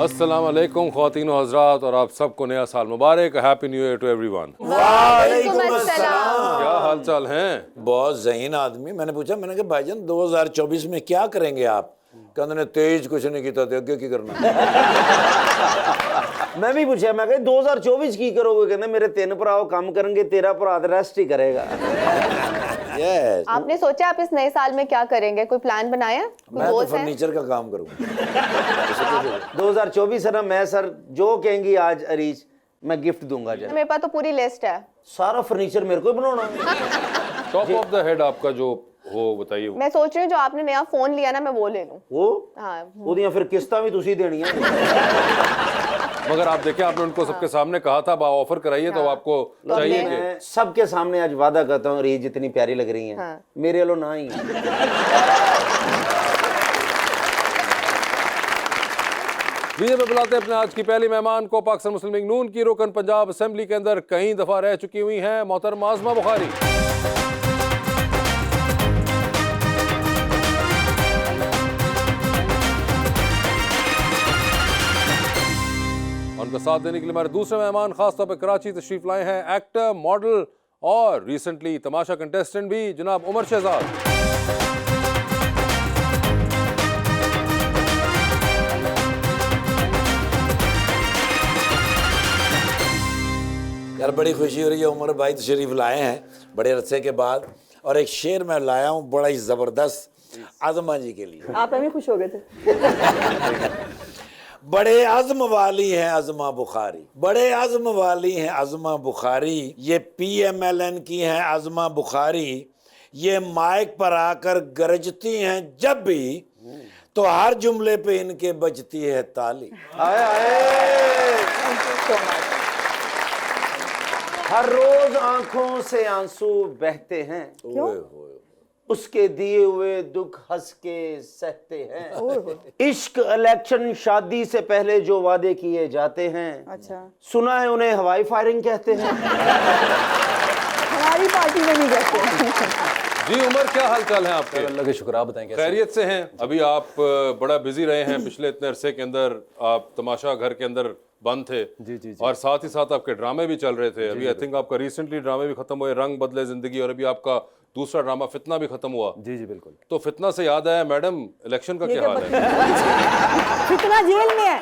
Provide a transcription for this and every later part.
अस्सलाम वालेकुम ख्वातीन व हज़रात, और आप सबको नया साल मुबारक। Happy new year to everyone. वालेकुम अस्सलाम। क्या हाल चाल हैं? बहुत ज़हीन आदमी। मैंने पूछा, मैंने कहा भाईजान 2024 में क्या करेंगे आप? कहते तेज कुछ नहीं किया तो अगे की करना। मैं भी पूछा, मैं कहा 2024 की करोगे? कहते मेरे 3 भरा काम करेंगे, तेरा भरा रेस्ट ही करेगा। यस। आपने सोचा आप इस नए साल में क्या करेंगे? कोई प्लान बनाया? कोई मैं तो गोल्स हैं? फर्नीचर का काम करूँगा। 2024 है ना, मैं सर जो कहेंगी आज अरीज मैं गिफ्ट दूंगा। जरा मेरे पास तो पूरी लिस्ट है। सारा फर्नीचर मेरे को ही बनाना है। टॉप ऑफ द हेड आपका जो हो बताइए। मैं सोच रही हूँ जो आपने नया फोन लिया ना, मैं वो ले लूं। वो हाँ, ਉਹਦੀਆਂ फिर किस्तां भी तुसी देनी है। मगर आप देखें, आपने उनको सबके सामने कहा था ऑफर कराइए, तो आपको चाहिए कि मैं सबके सामने आज वादा करता हूँ, अरीज जितनी प्यारी लग रही है हाँ। मेरे वालों ना ही है। लीजिए मैं बुलाते हैं अपने आज की पहली मेहमान को। पाकिस्तान मुस्लिम लीग नून की रुकन पंजाब असेंबली के अंदर कई दफा रह चुकी हुई हैं मोहतरमा आज़मा बुखारी। उनका साथ देने के लिए हमारे दूसरे मेहमान खासतौर पर कराची तशरीफ लाए हैं एक्टर, मॉडल और रिसेंटली तमाशा कंटेस्टेंट भी, जनाब उमर शहजाद। यार बड़ी खुशी हो रही है, उमर भाई तशरीफ लाए हैं बड़े अरसे के बाद, और एक शेर मैं लाया हूँ बड़ा ही ज़बरदस्त आज़मा जी के लिए। आप भी खुश हो गए थे। बड़े आज़म वाली हैं आज़मा बुखारी, बड़े आज़म वाली हैं आज़मा बुखारी, ये PMLN की हैं आज़मा बुखारी, ये माइक पर आकर गरजती हैं जब भी, तो हर जुमले पे इनके बजती है ताली। आए आए। हर रोज आंखों से आंसू बहते हैं, क्यों? उसके दिए हुए दुख हंस के सहते हैं। इश्क, इलेक्शन, शादी से पहले जो वादे किए जाते हैं, अच्छा, सुना है उन्हें हवाई फायरिंग कहते हैं। हमारी पार्टी में नहीं कहते। जी उमर, क्या हाल चाल है आपके? अल्लाह का शुक्र, आप बताएं कैसे? खैरियत से हैं? अभी आप बड़ा बिजी रहे हैं पिछले इतने अरसे के अंदर, आप तमाशा घर के अंदर बंद थे। जी। और साथ ही साथ आपके ड्रामे भी चल रहे थे। अभी आई थिंक आपका रिसेंटली ड्रामे भी खत्म हुए, रंग बदले जिंदगी, और अभी आपका दूसरा ड्रामा फितना भी खत्म हुआ। जी बिल्कुल। तो फितना से याद आया, मैडम इलेक्शन का क्या हाल है? फितना जेल में है।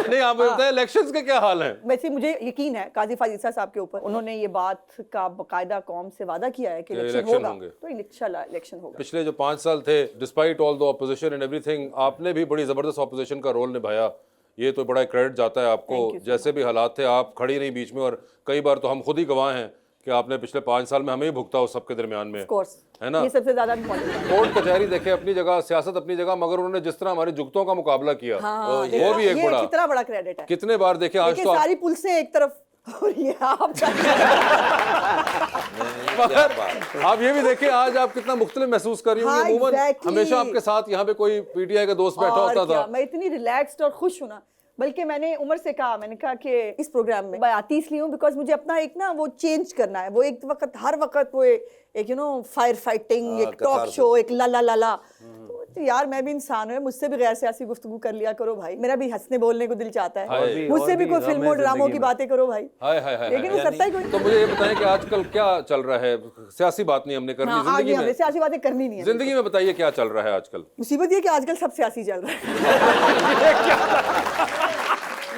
नहीं, आप बताएं इलेक्शंस के क्या हाल है? वैसे मुझे यकीन है काजी फाजिसा साहब के ऊपर, उन्होंने ये बात का बाकायदा कौम से वादा किया है कि इलेक्शन होगा, होंगे। तो इलेक्शन होगा। पिछले जो 5 साल थे, despite all the opposition and everything, आपने भी बड़ी जबरदस्त ऑपोजिशन का रोल निभाया। ये तो बड़ा क्रेडिट जाता है आपको। जैसे भी हालात थे, आप खड़ी रही बीच में, और कई बार तो हम खुद ही गवाह हैं कि आपने पिछले 5 साल में हमें ही भुगता उस सबके दरमियान में, है ना? ये सबसे ज्यादा इम्पोर्टेंट। कोर्ट कचहरी देखे अपनी जगह, सियासत अपनी जगह, मगर उन्होंने जिस तरह हमारी जुगतों का मुकाबला किया, वो भी एक ये बड़ा, कितना बड़ा क्रेडिट है। कितने बार देखे। आज देखिए तो सारी पुलिसें एक तरफ और ये आप आप ये भी देखिए, आज आप कितना मुख्तलिफ महसूस कर रही होंगी। अमूमन हमेशा आपके साथ यहाँ पे कोई PTI का दोस्त बैठा होता था। मैं इतनी रिलैक्स्ड और खुश हूं ना, बल्कि मैंने उमर से कहा, मैंने कहा कि इस प्रोग्राम में मैं आती इसलिए हूँ बिकॉज मुझे अपना एक ना वो चेंज करना है। वो एक वक्त, हर वक्त वो एक फायर फाइटिंग, एक टॉक शो, एक ला ला ला ला। तो यार मैं भी इंसान हूँ, मुझसे भी गैर सियासी गुफ्तगू कर लिया करो भाई। मेरा भी हंसने बोलने को दिल चाहता है, मुझसे भी कोई फिल्मों ड्रामों की बातें करो भाई। लेकिन वो करता ही कोई। तो मुझे ये बताएं कि आजकल क्या चल रहा है? सियासी बात नहीं हमने करनी, जिंदगी में सियासी बातें करनी नहीं है। जिंदगी में बताइए क्या चल रहा है आजकल? मुसीबत ये कि आजकल सब सियासी चल रहा है।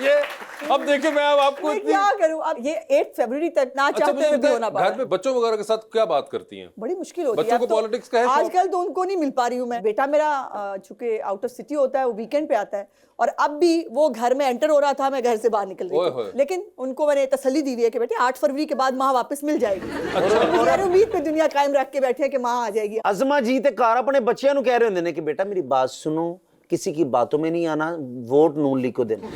ये अब देखिए, मैं अब आपको मैं क्या करूं? अब ये 8 फरवरी तक ना चाहते हुए भी होना पड़ा। घर में बच्चों वगैरह के साथ क्या बात करती हैं? बड़ी मुश्किल होती है। बच्चों को तो पॉलिटिक्स का है शौक? आजकल तो उनको नहीं मिल पा रही हूँ मैं। बेटा मेरा चूंकि आउट ऑफ सिटी होता है, वो वीकेंड पे आता है, और अब भी वो घर में एंटर हो रहा था, मैं घर से बाहर निकल रही थी। लेकिन उनको मैंने तसल्ली दी हुई है कि बेटे 8 फरवरी के बाद माँ वापस मिल जाएगी। और उम्मीद पे दुनिया कायम रख के बैठे हैं कि माँ आ जाएगी। आज़मा जी ते कार अपने बच्चों को कह रहे होंगे ने कि बेटा मेरी बात सुनो, किसी की बातों में नहीं आना, वोट नून लीग को देना।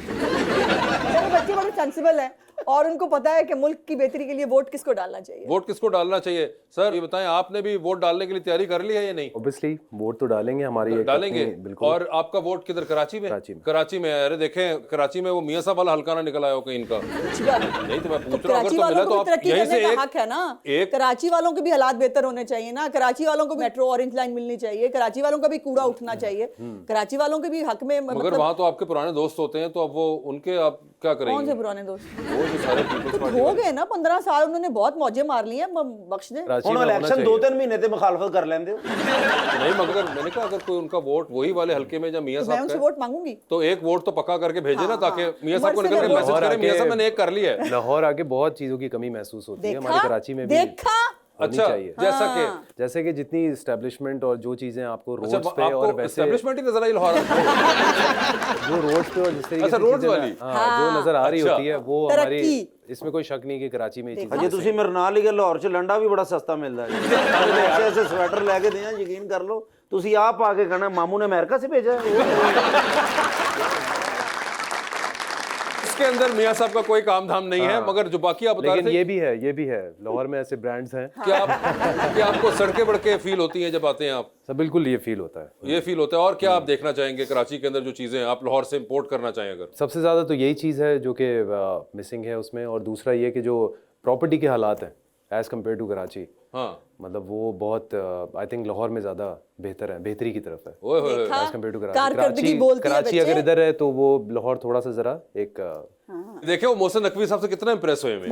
बच्चे बड़े सेंसिबल है, और उनको पता है कि मुल्क की बेहतरी के लिए वोट किसको डालना चाहिए। वोट किसको डालना चाहिए? सर ये बताएं, आपने भी वोट डालने के लिए तैयारी कर ली है या नहीं? ऑब्वियसली वोट तो डालेंगे, हमारी एक डालेंगे। अपनी- बिल्कुल। और आपका वोट किधर? कराची में? कराची में। अरे देखें, कराची में वो मियां साहब वाला हल्का ना निकल आया हो कहीं इनका। नहीं तो मैं पूछ रहा हूं, अगर कराची तो वालों मिला को तो भी आप तरक्की यहीं करने से का हक है ना। एक कराची वालों के भी हालात बेहतर होने चाहिए ना। कराची वालों को मेट्रो ऑरेंज लाइन मिलनी चाहिए, कराची वालों का भी कूड़ा उठना चाहिए, कराची वालों के भी हक में। मगर वहां तो आपके पुराने दोस्त होते हैं, तो अब वो उनके आप क्या करेंगे? कौन से पुराने दोस्त? वो जो सारे पीपल्स पार्टी हो गए ना 15 साल, उन्होंने बहुत मौजे मार ली हैं, बख्श दे। कराची ਹੁਣ में होना इलेक्शन चाहिए। 2-3 महीने ते मुखालफत कर लेंदे हो। नहीं, मगर मैंने कहा अगर कोई उनका वोट वही वाले हल्के में जब मियां मैं साहब उनसे का है, वोट मांगूंगी। तो एक वोट तो पक्का करके भेजे ना, ताकि मियां साहब को उमर से निकल के मैं मैसेज लाहौर करें, मियां साहब आके- मैंने एक कर लिया है। लाहौर आके बहुत चीजों की कमी महसूस होती है हमारी कराची में भी देखा होनी अच्छा, चाहिए। जैसा कि जैसे कि जितनी एस्टेब्लिशमेंट और जो चीजें आपको अच्छा, रोड्स पे और आपको वैसे एस्टेब्लिशमेंट ही नजर आई लाहौर? जो रोड्स पे और जिस तरीके अच्छा, से रोड्स चीजें वाली? जो नजर आ रही अच्छा। होती है वो तरक्की। हमारी, इसमें कोई शक नहीं कि कराची में ये चीजें अजे ਤੁਸੀਂ ਮੇਰੇ ਨਾਲ ਹੀ ਗਏ, ਲਾਹੌਰ 'ਚ ਲੰਡਾ ਵੀ ਬੜਾ ਸਸਤਾ ਮਿਲਦਾ ਹੈ। ऐसे ऐसे स्वेटर लेके दिया, यकीन कर लो। ਤੁਸੀਂ आप आके कहना मामू ने अमेरिका से भेजा है। इसके अंदर मियां साहब का कोई काम धाम नहीं है, मगर जो बाकी आप बता लेकिन रहे थे, ये भी है लाहौर में ऐसे ब्रांड्स हैं। क्या आपको सड़कें बड़के फील होती हैं जब आते हैं आप? सब बिल्कुल ये फील होता है। ये फील होता है। और क्या आप देखना चाहेंगे कराची के अंदर जो चीजें आप लाहौर से इंपोर्ट करना चाहें अगर? सबसे ज़्यादा तो यही चीज़ है जो कि मिसिंग है उसमें, और दूसरा ये कि जो प्रॉपर्टी के हालात हैं एज़ कम्पेयर टू कराची, हाँ, मतलब वो बहुत आई थिंक लाहौर में ज़्यादा बेहतर है, बेहतरी की तरफ है ओए होए, देखा? एज़ कम्पेयर टू कारकर्दगी कराची। बोलती है कराची बच्चे। अगर इधर है तो वो लाहौर थोड़ा सा ज़रा एक देखे वो मोहसिन नकवी साहब से कितना इंप्रेस हुए मैं।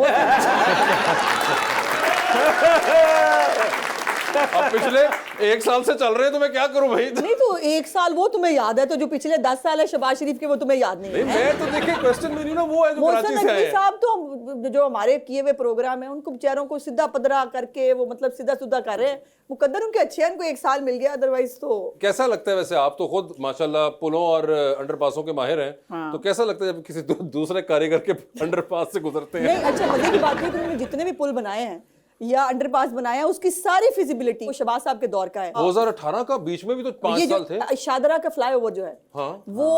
अब पिछले 1 साल से चल रहे हैं तो मैं क्या करूं भाई? नहीं तो 1 साल वो तुम्हें याद है, तो जो पिछले 10 साल है शहबाज शरीफ के वो तुम्हें याद नहीं नहीं, है। मैं तो देखिए क्वेश्चन में नहीं ना, वो है जो मोहसिन कराची से नकवी आए हैं। साहब तो जो हमारे किए हुए प्रोग्राम है उनको बेचारों को सीधा पदरा करके वो मतलब सीधा सुधा कर रहे हैं। मुकद्दर उनके अच्छे हैं, उनको 1 साल मिल गया, अदरवाइज तो। कैसा लगता है वैसे? आप तो खुद माशाल्लाह पुलों और अंडरपासों के माहिर हैं, तो कैसा लगता है जब किसी दूसरे कारीगर के अंडरपास से गुजरते हैं? नहीं, अच्छा मजे की बात है कि उन्होंने जितने भी पुल बनाए हैं या अंडरपास बनाया है, उसकी सारी फिजिबिलिटी वो शहबाज साहब के दौर का है। 2018 का, बीच में भी तो 5 ये साल थे। जो शादरा का फ्लाईओवर जो है, हाँ। वो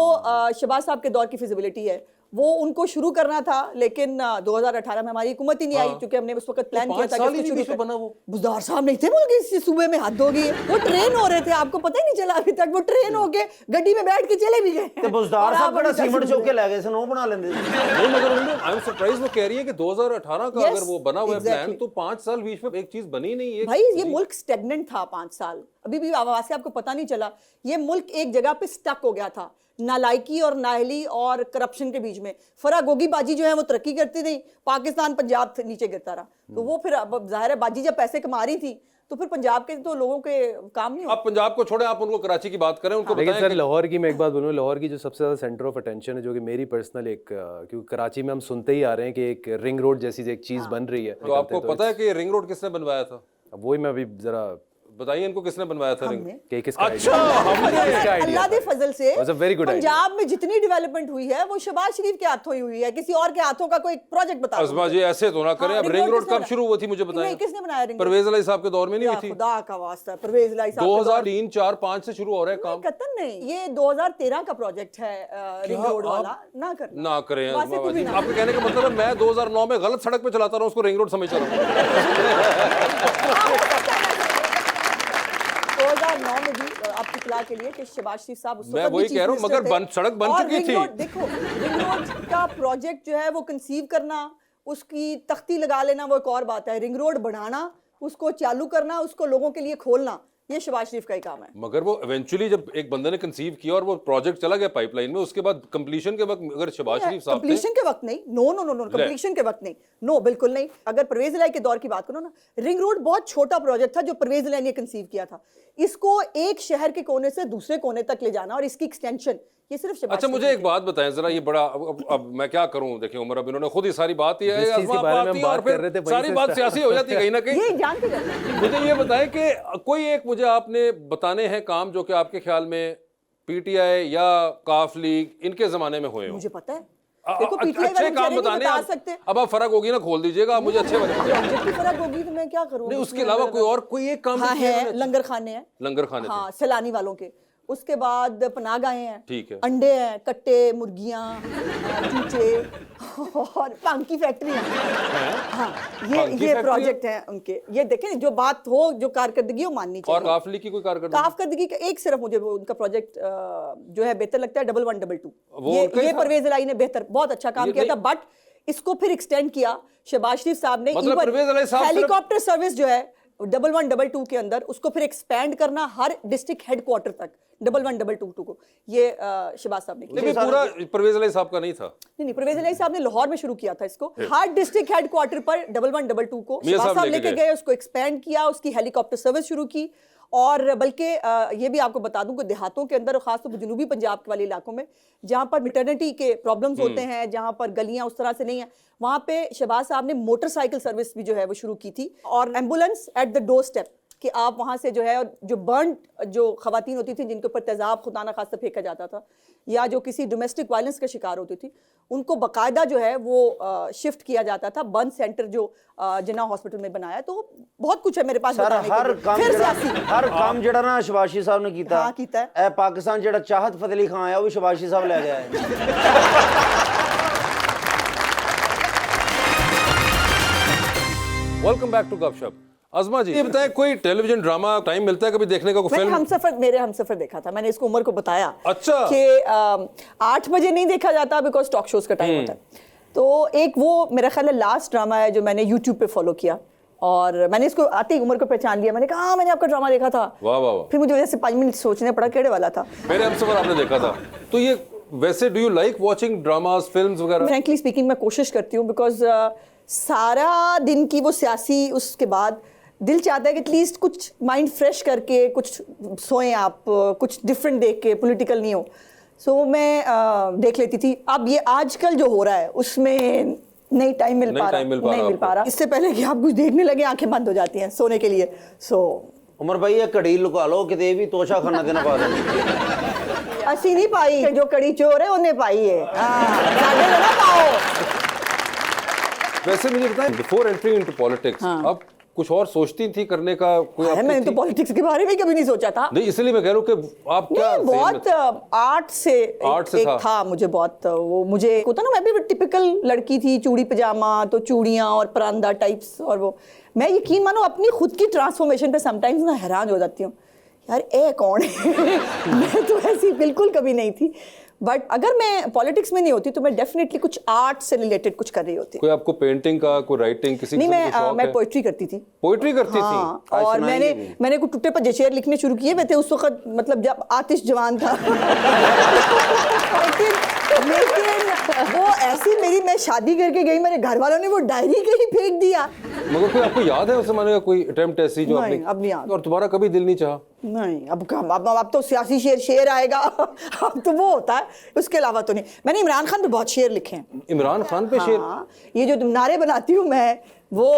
शहबाज साहब के दौर की फिजिबिलिटी है। वो उनको शुरू करना था, लेकिन 2018 में हमारी हुकूमत ही नहीं आई, क्योंकि हमने उस वक्त प्लान किया 5 था साल कि ही इसको बीच शुरू में बना वो। बुज़दार साहब नहीं थे मुल्क इस सूबे में, हद होगी। वो ट्रेन हो रहे थे, आपको पता ही नहीं चला अभी तक। वो ट्रेन हो के गड्डी में बैठ के चले भी गए। ਤੇ ਬੁਜ਼ਦਾਰ और ਸਾਹਿਬ आप ਕਿਹੜਾ अभी सीमेंट तक चौक के ले गए सन, वो बना लेंदे। नहीं, मगर आई एम सरप्राइज, वो कह रही है कि 2018 का Yes, अगर वो बना हुआ है प्लान, exactly. तो 5 साल बीच में एक चीज बनी नहीं है। भाई ये मुल्क स्टेगनेंट था 5 साल, अभी भी आवाज से आपको पता नहीं चला। ये मुल्क एक जगह पे स्टक हो गया था, नालायकी और नाहली और करप्शन के बीच में। फरा गोगी बाजी जो है वो तरक्की करती थी, पाकिस्तान पंजाब नीचे गिरता रहा। तो वो फिर अब जाहिर है बाजी जब पैसे कमा रही थी तो फिर पंजाब के तो लोगों के काम नहीं आप पंजाब को छोड़े, आप उनको कराची की बात करें, उनको लेकिन बताएं सर कि लाहौर की मैं एक बात बोलूँ, लाहौर की जो सबसे ज़्यादा सेंटर ऑफ अटेंशन है, जो कि मेरी पर्सनल एक क्योंकि कराची में हम सुनते ही आ रहे हैं कि एक रिंग रोड जैसी एक चीज़ बन रही है। तो आपको पता है कि ये रिंग रोड किसने बनवाया था? वही मैं अभी ज़रा बताइए इनको, किसने बनवाया था रिंग? कि किसका अच्छा, idea? अल्लाह दे फजल से Was a very good idea. Punjab में जितनी डेवलपमेंट हुई है वो शहबाज शरीफ के हाथों ही हुई है, किसी और के हाथों का कोई प्रोजेक्ट बता दो। अज़मा जी ऐसे तो ना करें। हाँ, अब रिंग रोड किसने कब शुरू हुई थी मुझे बताएं? नहीं, किसने बनाया रिंग रोड? परवेज अली साहब के दौर में नहीं या हुई थी? खुदा का वास्ता, परवेज लाई साहब के दौर- 2003, 4, 5 से शुरू हो रहा है काम। कतन नहीं, ये 2013 का प्रोजेक्ट है रिंग रोड वाला। ना करना, ना करें वास्ते अज़मा तुम जी। ही ना। आपके कहने का मतलब है मैं 2009 में गलत सड़क पे चलाता रहा हूं, उसको रिंग रोड समझ रहा हूं। 2009 में भी आपकी इत्तला के लिए कि शहबाज शरीफ साहब उस मैं वक्त भी वही चीफ कह रहा हूं, मिनिस्टर मगर थे। सड़क बन और चुकी रिंग थी। रोड, देखो रिंग रोड का प्रोजेक्ट जो है वो कंसीव करना, उसकी तख्ती लगा लेना वो एक और बात है। रिंग रोड बढ़ाना, उसको चालू करना, उसको लोगों के लिए खोलना, ये शहबाज शरीफ का ही काम है। मगर वो इवेंचुअली जब एक बंदे ने कंसीव किया और वो प्रोजेक्ट चला गया पाइपलाइन में, उसके बाद कंप्लीशन के वक्त अगर शहबाज शरीफ साहब थे, कंप्लीशन के वक्त नहीं, no no no no, completion के वक्त नहीं, नो बिल्कुल नहीं। अगर परवेज इलाई के दौर की बात करो ना, रिंग रोड बहुत छोटा प्रोजेक्ट था जो परवेज इलाई ने कंसीव किया था। इसको एक शहर के कोने से दूसरे कोने तक ले जाना और इसकी एक्सटेंशन, ये सिर्फ शहबाज अच्छा शरीफ मुझे एक बात बताएं जरा, ये बड़ा अब मैं क्या करूं? देखिए उमर, अब इन्होंने खुद ही सारी बात जिस चीज़ के बारे में हम बात कर रहे थे, वहीं सारी से बात start- सियासी हो जाती है कहीं ना कहीं। ये जानते जाते मुझे ये बताएं कि कोई एक मुझे आपने बताने हैं काम जो कि आपके ख्याल में पीटीआई या काफ लीग इनके जमाने में हुए हो। मुझे पता है। देखो पीटीआई अच्छे वाले काम बेचारे बताने नहीं आप, बता सकते। अब आप फर्क होगी ना, खोल दीजिएगा आप मुझे अच्छे वाले बताइए। जब भी फर्क होगी तो मैं क्या करूँ? नहीं उसके अलावा कोई और कोई एक काम हाँ किया है, उन्होंने? लंगर खाने हैं, लंगर खाने थे। हाँ सैलानी वालों के, उसके बाद पनाहगाहें हैं, ठीक है। अंडे हैं, कट्टे, मुर्गियां, चूचे और पान की फैक्ट्री है। हाँ, पान की ये फैक्ट्री प्रोजेक्ट हैं उनके। ये देखें, जो बात हो, जो कारकर्दगी हो माननी और चाहिए। काफली की कोई कारकर्दगी? कारकर्दगी का एक सिर्फ मुझे वो उनका प्रोजेक्ट जो है बेहतर लगता है, 1122। वो उनका ही ये था? परवेज इलाही ने बेहतर बहुत अच्छा काम ये किया नहीं- था, बट इसको फिर एक्सटेंड किया शहबाज शरीफ साहब ने। मतलब परवेज इलाही साहब सिर्फ- हेलीकॉप्टर सर्विस जो है 1122 के अंदर, उसको फिर एक्सपेंड करना हर डिस्ट्रिक्ट हेडक्वार्टर तक 1122 को, ये शहबाज साहब ने किया। लेकिन पूरा परवेज इलाही साहब का नहीं था। नहीं, परवेज इलाही साहब ने लाहौर में शुरू किया था इसको। हर डिस्ट्रिक्ट हेडक्वार्टर पर 1122 को मियां शहबाज साहब साहब लेके गए, उसको एक्सपेंड किया, उसकी हेलीकॉप्टर सर्विस शुरू की। और बल्कि ये भी आपको बता दूं कि देहातों के अंदर और खासतौर पर जनूबी पंजाब वाले इलाकों में जहां पर मिटर्निटी के प्रॉब्लम्स होते हैं, जहां पर गलियां उस तरह से नहीं है, वहां पे शहबाज साहब ने मोटरसाइकिल सर्विस भी जो है वो शुरू की थी, और ambulance at the door step, कि आप वहाँ से जो है, और जो बर्न जो खवातीन होती थी जिनके ऊपर तेजाब खुदाना खासा फेंका जाता था, या जो किसी डोमेस्टिक वायलेंस का शिकार होती थी, उनको बाकायदा जो है वो शिफ्ट किया जाता था। बर्न सेंटर जो जिन्ना हॉस्पिटल में बनाया, तो बहुत कुछ है मेरे पास सर बताने के हर लिए। काम फिर जेड़ा सियासी हर काम जेड़ा ना शबाशी साहब ने कीता। हाँ, कीता है। ए पाकिस्तान जेड़ा चाहत फतेह अली खान आया, वो भी शबाशी साहब ले गया है। वेलकम बैक टू गपशप। अज़मा जी, ये बताएं, कोई टेलीविजन ड्रामा टाइम मिलता है कभी देखने का? कोई मैंने फिल्म? मेरे हमसफर देखा था, मैंने इसको उमर को बताया। अच्छा। कि 8 बजे नहीं देखा जाता बिकॉज टॉक शोज का टाइम होता है। तो एक वो मेरा ख्याल है लास्ट ड्रामा है जो मैंने यूट्यूब पे फॉलो किया, और मैंने इसको आते ही उमर को पहचान लिया। मैंने कहा हाँ, मैंने आपका ड्रामा देखा था। वाह वाह वाह। फिर मुझे वजह से 5 मिनट सोचने पड़ा केड़े वाला था। मेरे हमसफर आपने देखा था। तो ये वैसे do you like watching dramas, films वगैरह? फ्रैंकली स्पीकिंग मैं कोशिश करती हूँ, बिकॉज सारा दिन की वो सियासी, उसके बाद दिल चाहता है कि एटलीस्ट कुछ माइंड फ्रेश करके कुछ सोएं आप, कुछ डिफरेंट देख के, पॉलिटिकल नहीं हो। सो मैं देख लेती थी। अब ये आजकल जो हो रहा है उसमें नहीं टाइम मिल पा रहा। इससे पहले कि आप कुछ देखने लगे आंखें बंद हो जाती हैं सोने के लिए। सो उमर भाई ये कड़ी लुका लो कि भी तोशा खाना देना पा रहे। असी नहीं पाई, जो कड़ी चोर है उन्हें पाई है। साढ़े ना पाओ। वैसे मुझे बताएं, बिफोर एंट्रिंग इनटू पॉलिटिक्स अब कुछ और सोचती थी करने का? कोई आपकी मैंने तो थी? पॉलिटिक्स के बारे में कभी नहीं सोचा था। नहीं, इसलिए मैं कह रहा हूँ कि आप क्या नहीं, बहुत आर्ट से एक था मुझे बहुत वो, मुझे होता ना, मैं भी टिपिकल लड़की थी, चूड़ी पजामा, तो चूड़ियाँ और परांदा टाइप्स, और वो मैं यकीन मानो अपनी खुद की ट्रांसफॉर्मेशन पे समटाइम्स ना हैरान हो जाती हूँ, यार ए कौन है। मैं तो ऐसी बिल्कुल कभी नहीं थी। बट अगर मैं पॉलिटिक्स में नहीं होती तो मैं डेफिनेटली कुछ आर्ट से रिलेटेड कुछ कर रही होती। कोई आपको पेंटिंग का, कोई राइटिंग, किसी नहीं, किस्म का शौक मैं है? पोइट्री करती थी। पोइट्री करती हाँ, थी? और मैंने कुछ टुट्टे पर शेर लिखने शुरू किए हुए थे उस वक्त, मतलब जब आतिश जवान था। लेकिन वो ऐसी मेरी, मैं शादी करके गई, मेरे घर वालों ने वो डायरी के ही फेंक दिया। मगर कोई आपको याद है उस जमाने का कोई अटेम्प्ट ऐसी जो नहीं, आपने? अब नहीं याद। और तुम्हारा कभी दिल नहीं चाहा? नहीं, अब तो सियासी शेर आएगा। अब तो वो होता है, उसके अलावा तो नहीं। मैंने इमरान खान पे बहुत शेर लिखे हैं। इमरान खान पे शेर? हाँ, ये जो नारे बनाती हूँ मैं, वो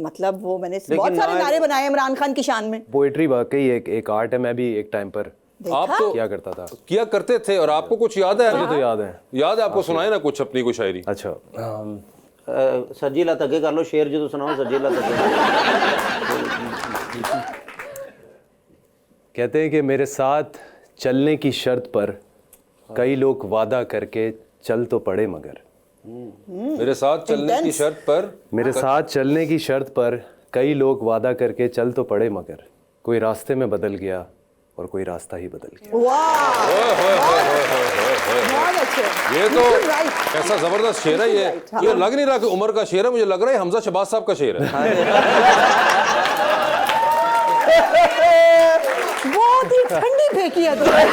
मतलब वो मैंने बहुत सारे नारे बनाए इमरान खान की शान में। पोएट्री वाकई एक आर्ट है। मैं भी एक टाइम पर आप तो किया करता था। किया करते थे, और आपको कुछ याद है? मुझे तो याद है। याद है आपको? सुनाए ना कुछ अपनी कोई शायरी। अच्छा, सज्जी ला तके कर लो शेर जो तो सुनाओ। सज्जी ला तके कहते हैं कि मेरे साथ चलने की शर्त पर कई लोग वादा करके चल तो पड़े मगर। मेरे साथ चलने की शर्त पर, मेरे साथ चलने की शर्त पर कई लोग वादा करके चल तो पड़े मगर, कोई रास्ते में बदल गया और कोई रास्ता ही बदल गया। वाह, बहुत अच्छे। ये तो बिल्कुल right, कैसा जबरदस्त शेर है ये। हाँ। ये लग नहीं रहा कि उमर का शेर है, मुझे लग रहा है हमजा शहबाज साहब का शेर है। बहुत ही ठंडी फेंकी है तुमने।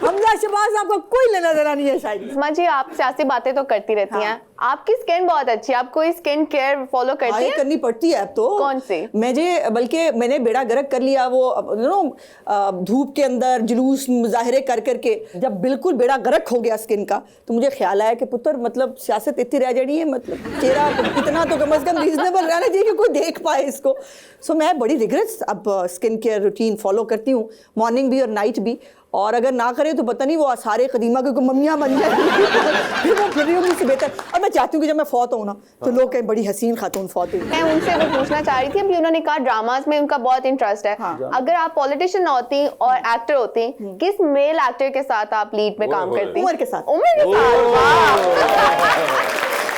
हमजा शहबाज आपका कोई लेना देना नहीं है शायद। अज़मा जी, आप सियासी बातें तो करती रहती हैं। आपकी स्किन बहुत अच्छी है, आप कोई स्किन केयर फॉलो करती हैं? करनी पड़ती है अब तो। कौन सी? बल्कि मैंने बेड़ा गर्क कर लिया वो धूप के अंदर जुलूस मुजाहरे कर करके, जब बिल्कुल बेड़ा गर्क हो गया स्किन का, तो मुझे ख्याल आया कि पुत्र मतलब सियासत इतनी रह जानी है, मतलब चेहरा इतना तो कम से कम रीजनेबल रहना चाहिए कि कोई देख पाए इसको। सो मैं बड़ी रिग्रेट्स अब स्किन केयर रूटीन फॉलो करती हूँ, मॉर्निंग भी और नाइट भी। और अगर ना करे तो पता नहीं वो सारे कदीमा क्योंकि मम्मियाँ बन जाएंगी फिर वो फिर मुझसे बेहतर। और मैं चाहती हूँ कि जब मैं फौत हूँ ना तो लोग कहें बड़ी हसीन खातून फौत हुई। मैं उनसे वो पूछना चाह रही थी, अभी उन्होंने कहा ड्रामास में उनका बहुत इंटरेस्ट है। अगर आप पॉलिटिशियन होती और एक्टर होती, किस मेल एक्टर के साथ आप लीड में काम करती? उमर के साथ। उमर के साथ, वाह।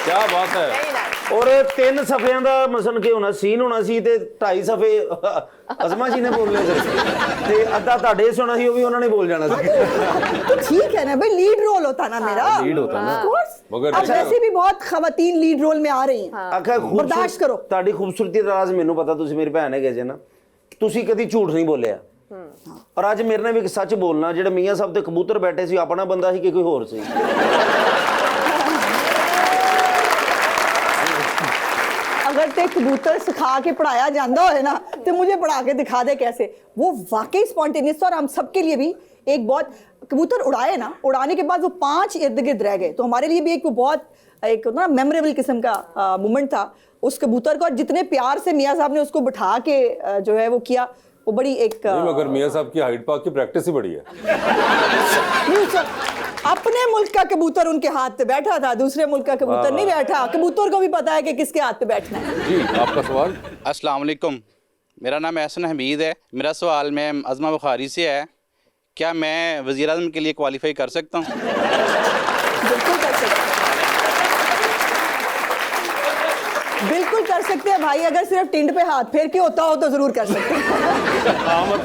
क्या बात है। Very nice. और 3 सफियां ਦਾ ਮਸਨ ਕੇ ਹੋਣਾ ਸੀਨ ਹੋਣਾ ਸੀ ਤੇ 2.5 ਸਫੇ ਅਜ਼ਮਾ ਜੀ ਨੇ ਬੋਲਨੇ ਸੀ ਤੇ ਅੱਧਾ ਤੁਹਾਡੇ ਸੁਣਾ ਸੀ ਉਹ ਵੀ ਉਹਨਾਂ ਨੇ ਬੋਲ ਜਾਣਾ ਸੀ। तो ठीक है ना भाई, लीड रोल होता ना मेरा। लीड होता ना। Of course। मगर अब वैसे भी बहुत खवातीन लीड रोल में आ रही हैं। ਆਖਾ ਬਰਦਾਸ਼ਤ ਕਰੋ। ਤੁਹਾਡੀ ਖੂਬਸੂਰਤੀ ਦਾ ਰਾਜ਼ ਮੈਨੂੰ ਪਤਾ, ਤੁਸੀਂ ਮੇਰੀ ਭੈਣ ਹੈਗੇ ਜੇ ਨਾ, ਤੁਸੀਂ ਕਦੀ ਝੂਠ ਨਹੀਂ ਬੋਲਿਆ। ਔਰ ਅੱਜ ਮੇਰੇ ਨਾਲ ਵੀ ਇੱਕ ਸੱਚ ਬੋਲਣਾ, ਜਿਹੜੇ ਮੀਆਂ ਸਾਹਿਬ ਤੇ ਕਬੂਤਰ ਬੈਠੇ ਸੀ ਆਪਣਾ ਬੰਦਾ ਸੀ ਕਿ ਕੋਈ ਹੋਰ ਸੀ? अगर ते कबूतर सिखा के पढ़ाया जाता हो ना तो मुझे पढ़ा के दिखा दे कैसे। वो वाकई स्पॉन्टेनियस। और हम सबके लिए भी एक बहुत, कबूतर उड़ाए ना, उड़ाने के बाद वो 5 इर्द गिर्द रह गए, तो हमारे लिए भी एक वो बहुत एक ना मेमोरेबल किस्म का मोमेंट था उस कबूतर का। और जितने प्यार से मियाँ साहब ने उसको बिठा के जो है वो किया, वो बड़ी एक मगर मियाँ साहब की हाइड पार्क की प्रैक्टिस ही बड़ी है। नहीं, अपने मुल्क का कबूतर उनके हाथ पे बैठा था, दूसरे मुल्क का कबूतर नहीं बैठा। कबूतर को भी पता है कि किसके हाथ पे बैठना है। जी आपका सवाल। अस्सलाम वालेकुम, मेरा नाम एहसन हमीद है। मेरा सवाल मैम अज़मा बुखारी से है, क्या मैं वज़ीर आज़म के लिए क्वालिफाई कर सकता हूँ? बिल्कुल कर सकते हैं, बिल्कुल कर सकते हैं भाई। अगर सिर्फ टिंड पे हाथ फेर के होता हो तो जरूर कर सकते हैं।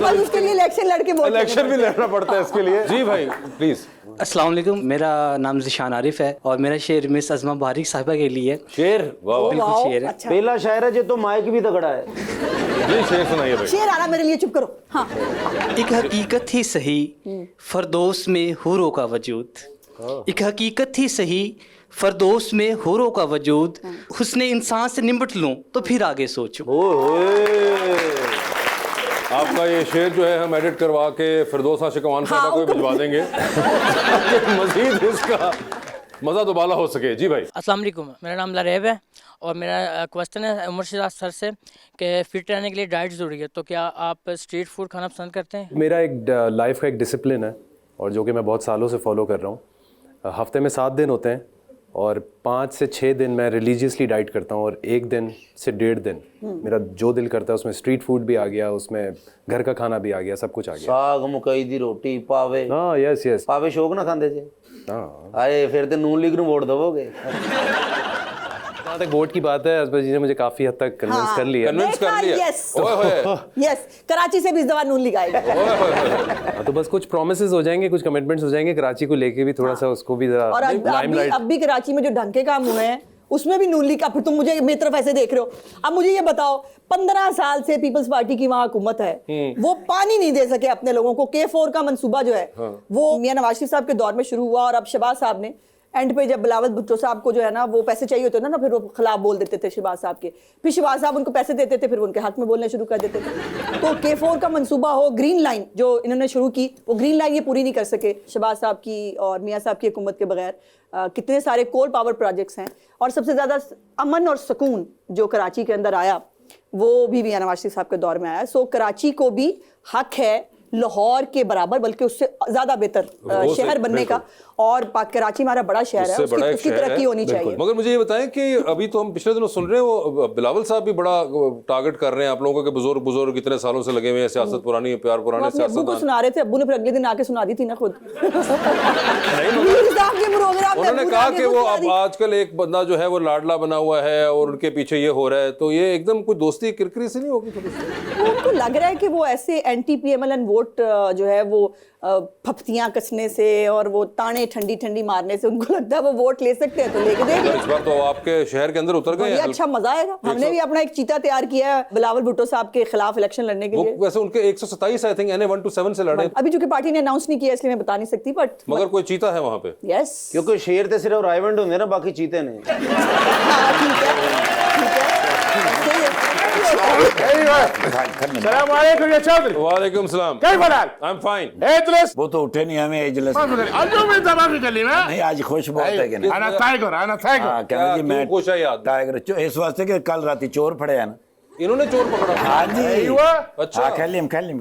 बस उसके लिए इलेक्शन लड़के वोट इलेक्शन भी लड़ना पड़ता है इसके लिए। जी भाई प्लीज। अस्सलाम वालेकुम, मेरा नाम ज़िशान आरिफ है और मेरा शेर मिस अज़मा बारिक साहिबा के लिए। शेर? वाह बिल्कुल शेर है। अच्छा, पहला शायर है जो तो माइक भी तगड़ा है। जी शेर सुनाइए भाई। शेर आना मेरे लिए, चुप करो। हाँ, एक हकीकत ही सही फरदौस में हुरों का वजूद, एक हकीकत ही सही फरदौस में हुरों का वजूद, हुस्ने इंसान से निपट लूं तो फिर आगे सोचूं। आपका ये शेर जो है हम एडिट करवा के फिरदौस आशिक अमान साहबा को भी भिजवा देंगे ताकि मजीद इसका मज़ा दोबाला हो सके। जी भाई। अस्सलाम वालेकुम, मेरा नाम लरेब है और मेरा क्वेश्चन है उमर शिराज सर से कि फिट रहने के लिए डाइट ज़रूरी है, तो क्या आप स्ट्रीट फूड खाना पसंद करते हैं? मेरा एक लाइफ का एक डिसिप्लिन है और जो कि मैं बहुत सालों से फॉलो कर रहा हूँ। हफ्ते में 7 दिन होते हैं और 5 से 6 दिन मैं रिलीजियसली डाइट करता हूँ और 1 दिन से 1.5 दिन मेरा जो दिल करता है उसमें स्ट्रीट फूड भी आ गया, उसमें घर का खाना भी आ गया, सब कुछ आ गया। साग मकई दी रोटी पावे। हाँ यस यस। पावे शौक ना खाते थे? हाँ। आए फिर तो नून लीग नूं वोट दोगे। जहाँ तक वोट की बात है, असबर जी ने मुझे काफ़ी हद तक कन्विंस कर लिया। कन्विंस कर लिया। यस ओए होए। यस, कराची से भी इस दफा नून लिगाएगा। हाँ, तो बस कुछ प्रोमिसेस हो जाएंगे, कुछ कमिटमेंट्स हो जाएंगे, कराची को लेके भी थोड़ा सा उसको भी जरा और लाइमलाइट। अब भी कराची में जो ढंग के काम हुए हैं उसमें भी नून लीग का, फिर तुम मुझे मेरी तरफ ऐसे देख रहे हो। अब मुझे ये बताओ, 15 साल से पीपल्स पार्टी की वहाँ हुकूमत है, वो पानी नहीं दे सके अपने लोगों को। K4 का मंसूबा जो है वो मियां नवाज शरीफ साहब के दौर में शुरू हुआ और अब शहबाज साहब ने एंड पे जब बिलावल भुट्टो साहब को जो है ना वो पैसे चाहिए होते ना फिर वो खिलाफ बोल देते थे शहबाज साहब के, फिर शहबाज साहब उनको पैसे देते थे, फिर उनके हक में बोलने शुरू कर देते थे। तो K4 का मंसूबा हो, ग्रीन लाइन जो इन्होंने शुरू की, वो ग्रीन लाइन ये पूरी नहीं कर सके शहबाज साहब की और मियाँ साहब की हुकूमत के बगैर। कितने सारे कोल पावर प्रोजेक्ट्स हैं और सबसे ज़्यादा अमन और सुकून जो कराची के अंदर आया वो भी मियां नवाज शरीफ साहब के दौर में आया। सो कराची को भी हक है लाहौर के बराबर बल्कि उससे ज़्यादा बेहतर शहर बनने का। और कराची हमारा बड़ा शहर है, उसकी तरक्की होनी चाहिए। मगर मुझे ये बताएं कि अभी तो हम पिछले दिनों सुन रहे हैं वो बिलावल साहब भी बड़ा टारगेट कर रहे हैं आप लोगों के, बुजुर्ग इतने सालों से लगे हुए हैं, सियासत पुरानी प्यार पुराने सियासत। अब्बू को सुना रहे थे, अब्बू ने फिर अगले दिन आके सुना दी थी ना खुद। उन्होंने कहा कि वो अब आजकल एक बंदा जो है वो लाडला बना हुआ है और उनके पीछे ये हो रहा है, तो ये एकदम कोई दोस्ती किरकिरी से नहीं होगी थोड़ी सी? उनको लग रहा है कि वो ऐसे एंटी PMLN वोट जो है वो फफ्तियां कसने से और वो ताने ठंडी ठंडी मारने से उनको लगता है वो वोट ले सकते हैं, तो लेके देंगे। इस बार तो आपके शहर के अंदर उतर गए हैं। अच्छा मजा आएगा। हमने भी अपना एक चीता तैयार किया है बिलावल भुट्टो साहब के खिलाफ इलेक्शन लड़ने के लिए। वैसे उनके 127 आई थिंक NA 1 to 7 से लड़े। अभी चूंकि पार्टी ने अनाउंस नहीं किया इसलिए मैं बता नहीं सकती, बट मगर कोई चीता है वहां पे। यस, क्योंकि शेर तो सिर्फ राइवेंट होंगे ना, बाकी चीते ने। वालेकुम सलाम। I'm fine। वो तो उठे नहीं, हमें इजलास नहीं आज खुश बहुत है कि नहीं। हाँ, कहना जी मैं खुश है याद टाइगर इस वास्ते कि कल राती चोर फड़े हैं ना, इन्होंने चोर पकड़ा? हाँ जी। अच्छा। हाँ, खैलिम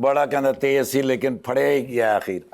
बड़ा कहता तेज सी लेकिन फड़े ही गया आखिर।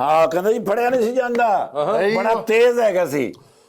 हाँ कहता जी फड़िया नहीं सी जांदा, बड़ा तेज हैगा सी।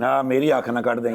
हाँ मेरी अख ना कट दें।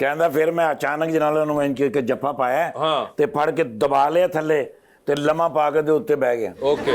कहता फिर मैं अचानक जनाले ਨੂੰ ਇੰਜ ਕਿ ਜੱਫਾ ਪਾਇਆ हाँ। ਤੇ ਫੜ ਕੇ ਦਬਾ ਲਿਆ ਥੱਲੇ ਤੇ ਲੰਮਾ ਪਾ ਕੇ ਦੇ ਉੱਤੇ ਬਹਿ ਗਿਆ। ओके।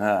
हाँ।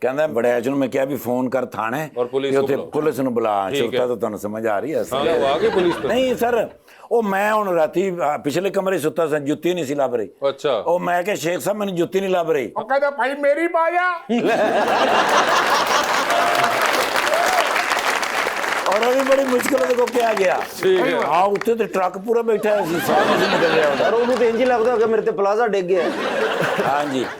ਕਹਿੰਦਾ ਬੜੈਚ ਨੂੰ ਮੈਂ ਕਿਹਾ ਵੀ ਫੋਨ ਕਰ ਥਾਣੇ ਔਰ ਪੁਲਿਸ ਤੇ ਨੂੰ ਉੱਥੇ ਬੁਲਾਓ। ਪੁਲਿਸ ਨੂੰ ਬੁਲਾ। ਠੀਕ ਸ਼ੁਰਤਾ ਹੈ। ਤਾਂ ਤੁਹਾਨੂੰ ਸਮਝ ਆ ਰਹੀ ਹੈ हाँ वो आ गई पुलिस पे? ਨਹੀਂ ਸਰ ਉਹ ਮੈਂ ਹੁਣ ਰਾਤੀ ਪਿਛਲੇ ਕਮਰੇ ਸੁੱਤਾ ਸਾਂ, ਜੁੱਤੀ ਨਹੀਂ ਸੀ ਲੱਭ ਰਹੀ। अच्छा। ਉਹ ਮੈਂ ਕਿਹਾ ਸ਼ੇਖ ਸਾਹਿਬ ਮੈਨੂੰ ਜੁੱਤੀ ਨਹੀਂ ਲੱਭ ਰਹੀ। और कहता भाई मेरी बाया. और अभी बड़ी मुश्किल को क्या गया। ठीक है। हाँ उत्ते तो ट्रक पूरा बैठा है, सारा से निकल रहा ਪਰ ਉਹਨੂੰ ਤੇ ਇੰਜ ਹੀ ਲੱਗਦਾ ਕਿ ਮੇਰੇ ਤੇ ਪਲਾਜ਼ਾ ਡਿੱਗ ਗਿਆ। हाँ जी।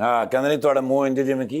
ਹਾਂ ਕਹਿੰਦੇ ਨਹੀਂ ਤੁਹਾਡਾ ਮੂੰਹ ਇੰਜ ਜਿਵੇਂ ਕੀ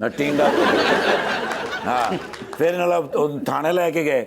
ਨਾ ਟੀਂਡਾ। ਹਾਂ ਫਿਰ ਨਾਲ ਉਹ ਥਾਣੇ ਲੈ ਕੇ ਗਏ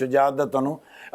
ਸ਼ੁਜਾਅਤ ਦਾ ਤੁਹਾਨੂੰ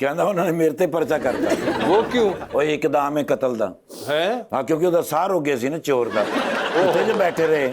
ਕਹਿੰਦਾ ਉਹਨਾਂ ਨੇ ਮੇਰੇ ਤੇ ਪਰਚਾ ਕਰਤਾ। वो क्यों ਉਹ ਇੱਕਦਮ ਹੈ ਕਤਲ ਦਾ। है? ਹਾਂ ਕਿਉਂਕਿ ਉਹਦਾ ਸਾਹ ਹੋ ਗਿਆ ਸੀ ਨਾ ਚੋਰ ਦਾ। ਉੱਥੇ ਜੇ ਬੈਠੇ ਰਹੇ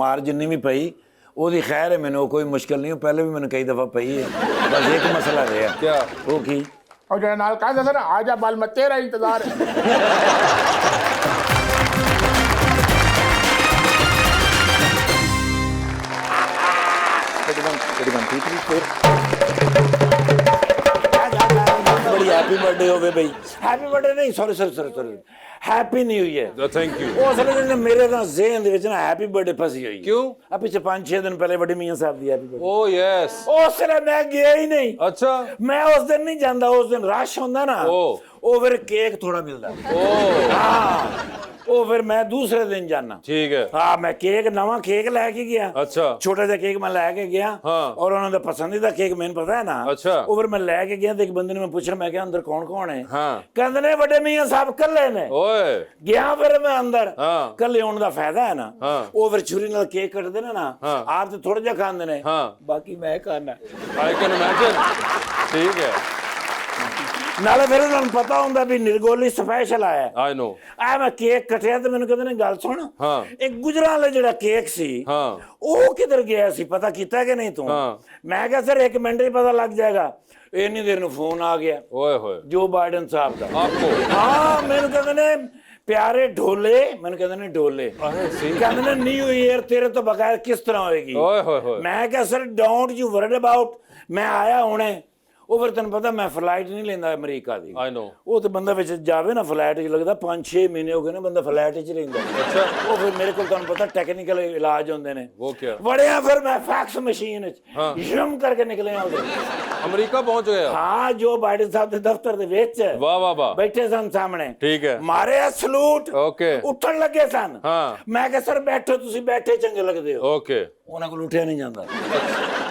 ਮਾਰ ਜਿੰਨੀ ਵੀ ਪਈ ਉਹਦੀ ਖੈਰ ਹੈ, ਮੈਨੂੰ ਕੋਈ ਮੁਸ਼ਕਲ ਨਹੀਂ। ਉਹ ਪਹਿਲੇ ਵੀ ਮੈਨੂੰ ਕਈ ਦਫਾ ਪਈ ਹੈ, ਬਸ ਇੱਕ ਮਸਲਾ ਰਿਹਾ। क्या? ਉਹ ਕੀ? और जो नाल कहा था ना आजा बाल मत तेरा इंतजार है. बड़ी हैप्पी बर्थडे हो भाई। हैप्पी बर्थडे नहीं, sorry sorry sorry sorry, happy new year. Thank you. ਉਹ ਅਸਲ ਵਿੱਚ ਮੇਰੇ ਤਾਂ ਜ਼ਹਿਨ ਦੇ ਵਿੱਚ ਨਾ ਹੈਪੀ ਬਰਥਡੇ ਫਸੀ ਹੋਈ। क्यों? ਆ ਪਿੱਛੇ 5-6 ਦਿਨ ਪਹਿਲੇ ਵੱਡੇ ਮੀਆਂ ਸਾਹਿਬ ਦੀ ਹੈਪੀ ਬਰਥਡੇ। ओ यस। ਉਸ ਦਿਨ ਮੈਂ ਗਿਆ ਹੀ ਨਹੀਂ। अच्छा। ਮੈਂ ਉਸ ਦਿਨ ਨਹੀਂ ਜਾਂਦਾ, ਉਸ ਦਿਨ ਰਸ਼ ਹੁੰਦਾ ਨਾ, ਉਹ ਫਿਰ ਕੇਕ ਥੋੜਾ ਮਿਲਦਾ। ओ ਹਾਂ ਉਹ ਫਿਰ ਮੈਂ ਦੂਸਰੇ ਦਿਨ ਜਾਣਾ। ठीक है। ਹਾਂ ਮੈਂ ਕੇਕ ਨਵਾਂ ਕੇਕ ਲੈ ਕੇ ਗਿਆ। अच्छा। ਛੋਟਾ ਜਿਹਾ ਕੇਕ ਮੈਂ ਲੈ ਕੇ ਗਿਆ ਹਾਂ। ਔਰ ਉਹਨਾਂ ਦਾ ਪਸੰਦੀਦਾ ਕੇਕ ਮੈਨੂੰ ਪਤਾ ਹੈ ਨਾ। ਅੱਛਾ। ਉਹ ਫਿਰ ਮੈਂ ਲੈ ਕੇ ਗਿਆ ਤੇ ਇੱਕ ਬੰਦੇ ਨੂੰ ਮੈਂ ਪੁੱਛਿਆ, ਮੈਂ ਕਿਹਾ ਅੰਦਰ ਕੌਣ ਕੌਣ ਹੈ? ਹਾਂ। ਕਹਿੰਦੇ ਨੇ ਵੱਡੇ ਮੀਆਂ ਸਾਹਿਬ ਕੱਲੇ ਨੇ। ओए। ਗਿਆ ਫਿਰ ਮੈਂ ਅੰਦਰ। ਹਾਂ। ਕੱਲੇ ਹੋਣ ਦਾ ਫਾਇਦਾ ਹੈ ਨਾ। ਹਾਂ। ਉਹ ਫਿਰ ਛੁਰੀ ਨਾਲ ਕੇਕ ਕੱਟਦੇ ਨੇ ਨਾ, ਹਾਂ। ਆਪ ਤੇ ਥੋੜਾ ਜਿਹਾ ਖਾਂਦੇ ਨੇ, ਹਾਂ। ਬਾਕੀ ਮੈਂ ਖਾਣਾ। I can imagine. ठीक है। ਨਾਲੇ ਫਿਰ ਉਹਨਾਂ ਨੂੰ ਪਤਾ ਹੁੰਦਾ ਵੀ ਨਿਰਗੋਲੀ ਸਪੈਸ਼ਲ ਆਇਆ। I know. ਆ ਮੈਂ ਕੇਕ ਕੱਟਿਆ ਤੇ ਮੈਨੂੰ ਕਹਿੰਦੇ ਨੇ ਗੱਲ ਸੁਣ, ਹਾਂ। ਇੱਕ ਗੁਜਰਾਂ ਵਾਲਾ ਜਿਹੜਾ ਕੇਕ ਸੀ हाँ। ਉਹ ਕਿੱਧਰ ਗਿਆ ਸੀ, ਪਤਾ ਕੀਤਾ ਕਿ ਨਹੀਂ ਤੂੰ? ਹਾਂ। ਮੈਂ ਕਿਹਾ ਸਰ 1 ਮਿੰਟ ਹੀ ਪਤਾ ਲੱਗ ਜਾਏਗਾ। ਇੰਨੀ ਦੇਰ ਨੂੰ ਫੋਨ ਆ ਗਿਆ ओए होए। ਜੋ ਬਾਈਡਨ ਸਾਹਿਬ ਦਾ। आपको? ਹਾਂ ਮੈਨੂੰ ਕਹਿੰਦੇ ਨੇ ਪਿਆਰੇ ਢੋਲੇ, ਮੈਨੂੰ ਕਹਿੰਦੇ ਨੇ ਢੋਲੇ, अरे सी। ਕਹਿੰਦੇ ਨੇ ਨਿਊ ਈਅਰ ਤੇਰੇ ਤੋਂ ਬਗੈਰ ਕਿਸ ਤਰ੍ਹਾਂ ਹੋਏਗੀ? ओए होए होए। ਮੈਂ ਕਿਹਾ sir don't you worry about, ਮੈਂ ਆਇਆ ਹੁਣੇ। ਉਹ ਫਿਰ ਤੈਨੂੰ ਪਤਾ ਮੈਂ ਫਲਾਈਟ ਨਹੀਂ ਲੈਂਦਾ ਅਮਰੀਕਾ ਦੀ। I know. ਉਹ ਤੇ ਬੰਦਾ ਵਿੱਚ ਜਾਵੇ ਨਾ ਫਲਾਈਟ 'ਚ, ਲੱਗਦਾ 5-6 ਮਹੀਨੇ ਹੋ ਗਏ ਨੇ ਬੰਦਾ ਫਲਾਈਟ 'ਚ ਰਹਿੰਦਾ। अच्छा। ਉਹ ਫਿਰ ਮੇਰੇ ਕੋਲ ਤੁਹਾਨੂੰ ਪਤਾ ਟੈਕਨੀਕਲ ਇਲਾਜ ਹੁੰਦੇ ਨੇ। वो क्या? ਵੜਿਆ ਫਿਰ ਮੈਂ ਫੈਕਸ ਮਸ਼ੀਨ 'ਚ ਹਾਂ। ਜਮ ਕਰਕੇ ਨਿਕਲਿਆ ਉਹਦੇ। अमेरिका पहुंच गया? ਹਾਂ ਜੋ ਬਾਈਡਨ ਸਾਹਿਬ ਦੇ ਦਫ਼ਤਰ ਦੇ ਵਿੱਚ वाह वाह वाह। ਬੈਠੇ ਸਨ ਸਾਹਮਣੇ। ठीक है। ਮਾਰਿਆ ਸਲੂਟ। ओके। ਉੱਠਣ ਲੱਗੇ ਸਨ। ਹਾਂ। ਮੈਂ ਕਿਹਾ ਸਰ ਬੈਠੋ, ਤੁਸੀਂ ਬੈਠੇ ਚੰਗੇ ਲੱਗਦੇ ਹੋ। ओके। ਉਹਨਾਂ ਕੋਲ ਉੱਠਿਆ ਨਹੀਂ ਜਾਂਦਾ।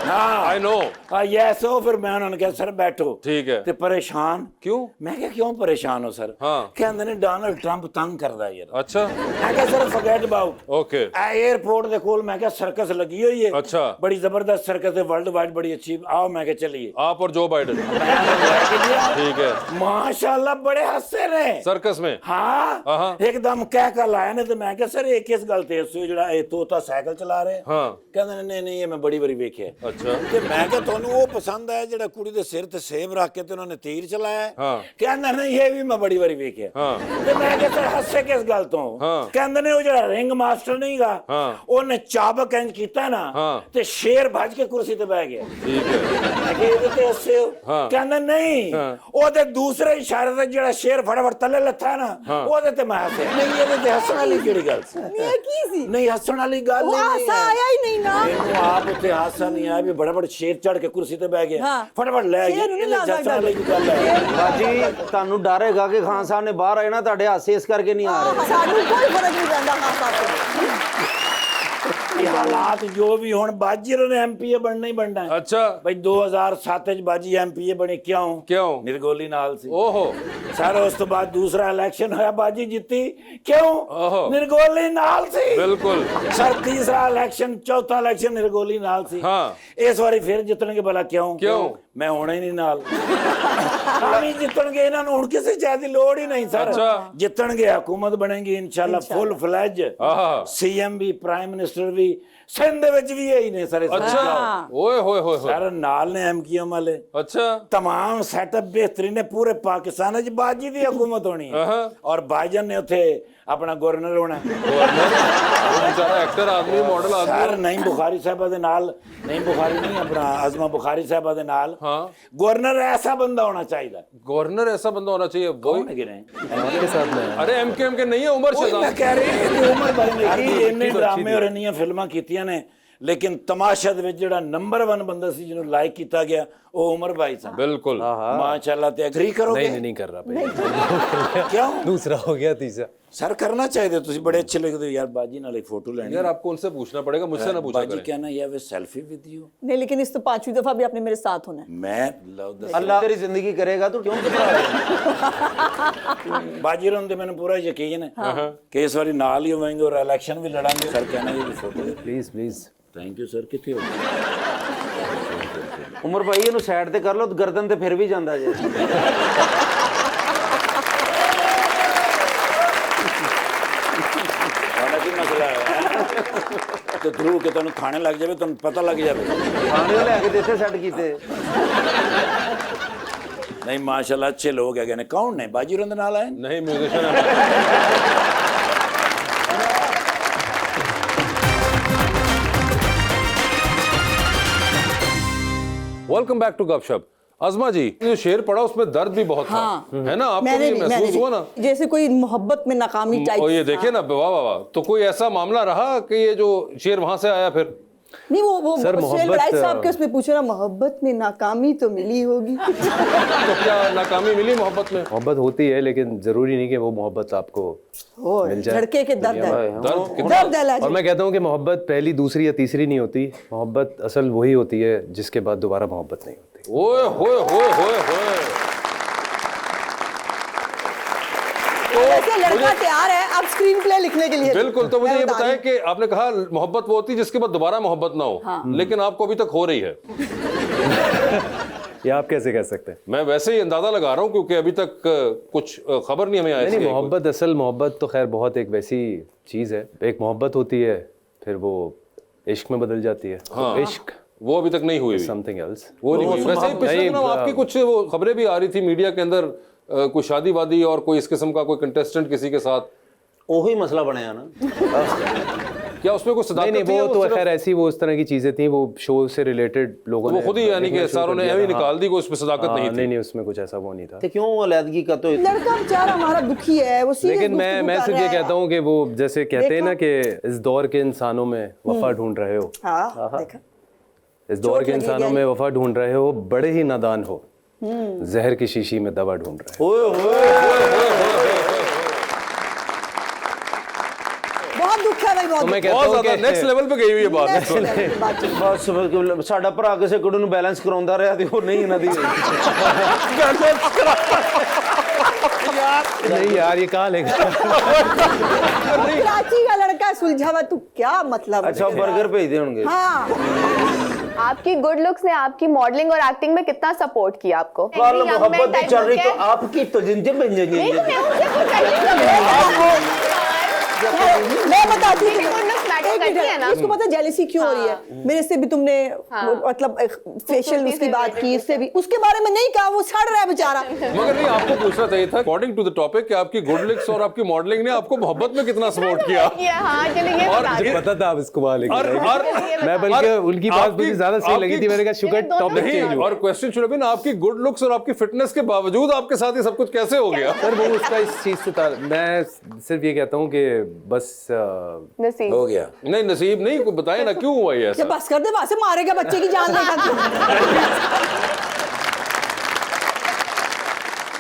ਹਾਂ आई नो। ਆ ਯੈਸ। ਉਹ ਫਿਰ ਮੈਂ ਉਹਨਾਂ ਨੂੰ ਕਿਹਾ ਸਰ ਬੈਠੋ। ठीक है। ਤੇ ਪਰੇਸ਼ਾਨ क्यों? ਮੈਂ ਕਿਹਾ ਕਿਉਂ ਪਰੇਸ਼ਾਨ ਹੋ ਸਰ? ਹਾਂ। ਕਹਿੰਦੇ ਨੇ ਡੋਨਲਡ ਟਰੰਪ ਤੰਗ ਕਰਦਾ ਯਾਰ। अच्छा। ਮੈਂ ਕਿਹਾ sir forget about. Okay. Airport ਦੇ ਕੋਲ ਮੈਂ ਕਿਹਾ ਸਰਕਸ ਲੱਗੀ ਹੋਈ ਹੈ। अच्छा। ਬੜੀ ਜ਼ਬਰਦस्त ਸਰਕਸ ਹੈ, ਵਰਲਡ ਵਾਈਡ बड़ी अच्छी। आओ मैं क्या चलिए। आप और जो बाइडन। ठीक है। माशाल्लाह बड़े हंसे ने सर्कस में? हाँ हाँ। एकदम कह कर लाया ने। तो मैं क्या सर एक किस गल ते ਜਿਹੜਾ ਇਹ ਤੋਤਾ ਸਾਈਕਲ ਚਲਾ ਰਿਹਾ? हाँ। ਕਹਿੰਦੇ ਨੇ ਨਹੀਂ ਨਹੀਂ ਇਹ ਮੈਂ ਬੜੀ ਵਾਰੀ ਵੇਖਿਆ। अच्छा। ਤੇ ਮੈਂ ਕਿਹਾ ਤੁਹਾਨੂੰ ਉਹ ਪਸੰਦ ਆਇਆ ਜਿਹੜਾ ਕੁੜੀ ਦੇ ਸਿਰ ਤੇ ਸੇਬ ਰੱਖ ਕੇ ਤੇ ਉਹਨਾਂ ਨੇ ਤੀਰ ਚਲਾਇਆ? ਹਾਂ। ਕਹਿੰਦਾ ਨਹੀਂ ਇਹ ਵੀ ਮੈਂ ਬੜੀ ਵਾਰੀ ਵੇਖਿਆ। ਹਾਂ। ਤੇ ਮੈਂ ਕਿਹਾ ਸਰ ਹੱਸੇ ਕਿਸ ਗੱਲ ਤੋਂ? ਹਾਂ। ਕਹਿੰਦੇ ਨੇ ਉਹ ਜਿਹੜਾ ਰਿੰਗ ਮਾਸਟਰ ਨਹੀਂਗਾ, ਹਾਂ। ਉਹਨੇ ਚਾਬਕ ਇੰਜ ਕੀਤਾ ਨਾ ਹਾਂ। ਤੇ ਸ਼ੇਰ ਭੱਜ ਕੇ ਕੁਰਸੀ ਤੇ ਬਹਿ ਗਿਆ। ठीक है। ਮੈਂ ਕਿਹਾ ਇਹਦੇ ਤੇ ਹੱਸੇ ਹੋ? ਹਾਂ। ਕਹਿੰਦਾ ਨਹੀਂ ਹਾਂ। ਉਹਦੇ ਦੂਸਰੇ ਇਸ਼ਾਰੇ ਤੇ ਜਿਹੜਾ ਸ਼ੇਰ ਫਟਾਫਟ ਥੱਲੇ ਲੱਥਾ ਨਾ ਉਹਦੇ ਤੇ ਮੈਂ ਹੱਸਿਆ। ਨਹੀਂ ਇਹਦੇ ਤੇ ਹੱਸਣ ਵਾਲੀ ਕਿਹੜੀ ਗੱਲ ਸੀ? ये की सी ਨਹੀਂ ਹੱਸਣ ਵਾਲੀ ਗੱਲ वो ਹੀ ਨਹੀਂ हासा ਹੈ। आया ही नहीं ना। ਇਹਨੂੰ ਆਪ ਉੱਤੇ ਹਾਸਾ ਨਹੀਂ ਆਇਆ ਵੀ ਬੜਾ ਸ਼ੇਰ ਚੜ ਕੇ ਕੁਰਸੀ ਤੇ ਬਹਿ ਗਿਆ। ਹਾਂ। ਫਟਾਫਟ ਲੈ ਗਿਆ। ਸ਼ੇਰ ਨੂੰ ਨਹੀਂ ਇਹਦੇ ਲਾ ਹੱਸਣ ਵਾਲੀ ਗੱਲ ਹੈ। ਬਾਜੀ ਤੁਹਾਨੂੰ ਡਰ ਹੈਗਾ ਕਿ ਖਾਨ ਸਾਹਿਬ ਨੇ ਬਾਹਰ ਆਏ ਨਾ, ਤੁਹਾਡੇ ਹਾਸੇ ਇਸ ਕਰਕੇ ਨਹੀਂ ਆ ਰਹੇ। सानू कोई फर्क नहीं पैंदा हासा तो। भाई हालात जो भी होण बाजी ने एमपीए बनना ही बनना है। अच्छा भाई 2007 च बाजी एमपीए बने क्यों निर्गोली नाल सी। ओहो सर उस तो बाद दूसरा इलेक्शन होया बाजी जीती क्यों निर्गोली नाल सी। बिल्कुल सर तीसरा इलेक्शन चौथा इलेक्शन निर्गोली नाल सी। हाँ इस बारी फिर जितणगे भला क्यों मैं होना ही नहीं नाल हामी जितणगे इन्हां नूं हुण किसी चाह दी लोड़ ही नहीं सर। अच्छा। जितणगे हुकूमत बनेगी इंशाल्लाह फुल फ्लैज सीएम भी प्राइम मिनिस्टर भी सिंध विच भी यही ने सर। अच्छा ओए होए होए सर नाल ने एमक्यूएम वाले अच्छा तमाम सेटअप बेहतरीन है। पूरे पाकिस्तान च बाजी दी हुकूमत होनी है और भाईजान ने उथे अपना गवर्नर होना है। बेचारा एक्टर आदमी मॉडल आदमी सर नहीं बुखारी साहब दे नाल नहीं बुखारी नहीं अपना आजमा बुखारी साहब दे नाल गवर्नर ऐसा बंदा होना चाहिए। गवर्नर ऐसा बंदा होना चाहिए कौन है गिरे आपके साथ में अरे एमकेएम के नहीं है उमर शहजाद मैं कह रही हूं उमर भाई ने इन्ने ड्रामे और इन्नियां फिल्मां कीतियां ने लेकिन तमाशा दे विच जेड़ा नंबर 1 बंदा सी जिन्हों लाइक किया गया वो उमर भाई सा। बिल्कुल माशाल्लाह ते एग्री करोगे? नहीं कर रहा भाई क्यों दूसरा हो गया तीसरा सर करना चाहिए तुझे बड़े अच्छे लगते हो यार बाजी नाल एक फोटो लेनी यार आपको उनसे पूछना पड़ेगा मुझसे ना पूछा बाजी करें। क्या ना यार वे सेल्फी विद यू नहीं लेकिन इस तो 5वीं दफा भी आपने मेरे साथ होना है। मैं लव द अल्लाह तेरी जिंदगी करेगा तो क्यों घबरा रहे हो? बाजी रों ते मैंने पूरा यकीन है कि इस बारी नाल ही होवेंगे और इलेक्शन भी लड़ांगे। सर कहना ये photo please thank you sir किथे हो ਉਮਰ ਭਾਈ ਇਹਨੂੰ ਸਾਈਡ ਤੇ ਕਰ ਲਓ ਤੇ ਗਰਦਨ ਤੇ ਫਿਰ ਵੀ ਜਾਂਦਾ ਜੇ। ਤੁਹਾਡਾ ਕੀ ਮਸਲਾ ਹੈ ਤੇ ਧਰੂ ਕੇ ਤੁਹਾਨੂੰ ਖਾਣੇ ਲੱਗ ਜਾਵੇ ਤੁਹਾਨੂੰ ਪਤਾ ਲੱਗ ਜਾਵੇ ਖਾਣੇ ਲੈ ਕੇ ਤੇ ਇੱਥੇ ਸੈੱਟ ਕੀਤੇ। नहीं माशाल्लाह अच्छे लोग है ने कौन ने बाजी रों दे नाल आए नहीं म्यूजिशियन है वेलकम बैक टू गपशप। अज़मा जी जो शेर पढ़ा उसमें दर्द भी बहुत था है ना आपको भी महसूस हुआ ना जैसे कोई मोहब्बत में नाकामी टाइप। और ये देखिए ना वाह वाह वाह तो कोई ऐसा मामला रहा कि ये जो शेर वहां से आया फिर नहीं वो सर, मोहब्बत साहब के उसमें पूछो ना मोहब्बत में नाकामी तो मिली होगी। तो क्या नाकामी मिली मोहब्बत में? मोहब्बत होती है लेकिन जरूरी नहीं कि वो मोहब्बत आपको मिल जाए। धड़के के दर्द है दर्द है और मैं कहता हूँ कि मोहब्बत पहली दूसरी या तीसरी नहीं होती। मोहब्बत असल वही होती है जिसके बाद दोबारा मोहब्बत नहीं होती। ओए होए होए होए होए वैसे लड़का तैयार है अब स्क्रीन प्ले लिखने के लिए। बिल्कुल। तो मुझे ये बताएं कि आपने कहा मोहब्बत वो होती है जिसके बाद दोबारा मोहब्बत ना हो लेकिन आपको अभी तक हो रही है ये आप कैसे कह सकते हैं? मैं वैसे ही अंदाजा लगा रहा हूँ क्योंकि अभी तक कुछ खबर नहीं हमें आई। नहीं मोहब्बत असल मोहब्बत तो खैर बहुत एक वैसी चीज़ है। एक मोहब्बत होती है फिर वो इश्क में बदल जाती है। हाँ, इश्क वो अभी तक नहीं हुई समथिंग एल्स। वो नहीं हुई। वैसे ही पिछले दिनों आपकी कुछ वो खबरें भी आ रही थी मीडिया के अंदर कोई शादी वादी और कोई इस किस्म का कोई कंटेस्टेंट किसी के साथ ਉਹੀ ਮਸਲਾ ਬਣਿਆ ना। क्या उसमें कोई सदाकत नहीं थी या वो तो सिर्फ- खैर ऐसी वो उस तरह की चीज़ें थी वो शो से रिलेटेड लोगों वो ने खुद ही यानी कि सारों ने ऐਵੇਂ निकाल दी कोई उसमें सदाकत नहीं थी। नहीं उसमें कुछ ऐसा वो नहीं था। ਤੇ ਕਿਉਂ अलहदगी का तो लड़का बेचारा हमारा दुखी है वो serious लेकिन मैं गुफ्तगू सिर्फ कर ये रहा है। कहता हूँ कि वो जैसे कहते हैं ना कि इस दौर के इंसानों में वफा ढूंढ रहे हो। हाँ देखा इस दौर के लगी इंसानों क्या? में वफा ढूंढ रहे हो बड़े ही नादान हो जहर की शीशी में दवा ढूंढ रहे हो। ਓਏ ਹੋਏ बहुत दुख है भाई बहुत तो मैं दुख कहता बहुत हूँ ज्यादा नेक्स्ट लेवल पे गई हुई है बात। Next level की बात चल रही है। ਬਸ ਸਾਡਾ ਭਰਾ ਕਿਸੇ ਕੁੜੀ ਨੂੰ ਬੈਲੈਂਸ ਕਰਾਉਂਦਾ ਰਿਹਾ ਤੇ ਉਹ ਨਹੀਂ ਇਹਨਾਂ ਦੀ नहीं यार ये कहाँ लेगा? कराची का लड़का सुलझा हुआ तू क्या मतलब अच्छा बर्गर भेजते होंगे। हाँ आपकी गुड लुक्स ने आपकी मॉडलिंग और एक्टिंग में कितना सपोर्ट किया आपको? कल Young man मोहब्बत type चल रही look तो है। आपकी तो जिंदगी बन नहीं, जाएगी। तो मैं उनसे कुछ करती मैं बताती हूँ good looks matter करती है ना। इसको पता जेलिसी क्यों हो रही है मेरे से भी तुमने वो मतलब फेशियल उसकी बात की इससे भी उसके बारे में नहीं कहा वो सड़ रहा है बेचारा। मगर नहीं आपको पूछना चाहिए था अकॉर्डिंग टू द टॉपिक कि आपकी गुड लुक्स और आपकी मॉडलिंग ने आपको मोहब्बत में कितना सपोर्ट किया। हाँ चलो ये और बता मुझे दो। पता था आप इसको वहाँ लेके और जाएंगे। मैं बल्कि उनकी बात मुझे ज्यादा सही लगी थी। मैंने कहा शुगर टॉपिक नहीं चेंज हुआ। और क्वेश्चन शुड बीन आपकी गुड लुक्स और आपकी फिटनेस के बावजूद आपके साथ ये सब कुछ कैसे हो गया? सर वो उसका इस चीज से मैं सिर्फ ये कहता हूँ कि बस नसीब हो गया नहीं नसीब नहीं को बताए ना क्यों हुआ ये ये ऐसा? बस कर दे वहां से मारेगा बच्चे की जान लेगा तू।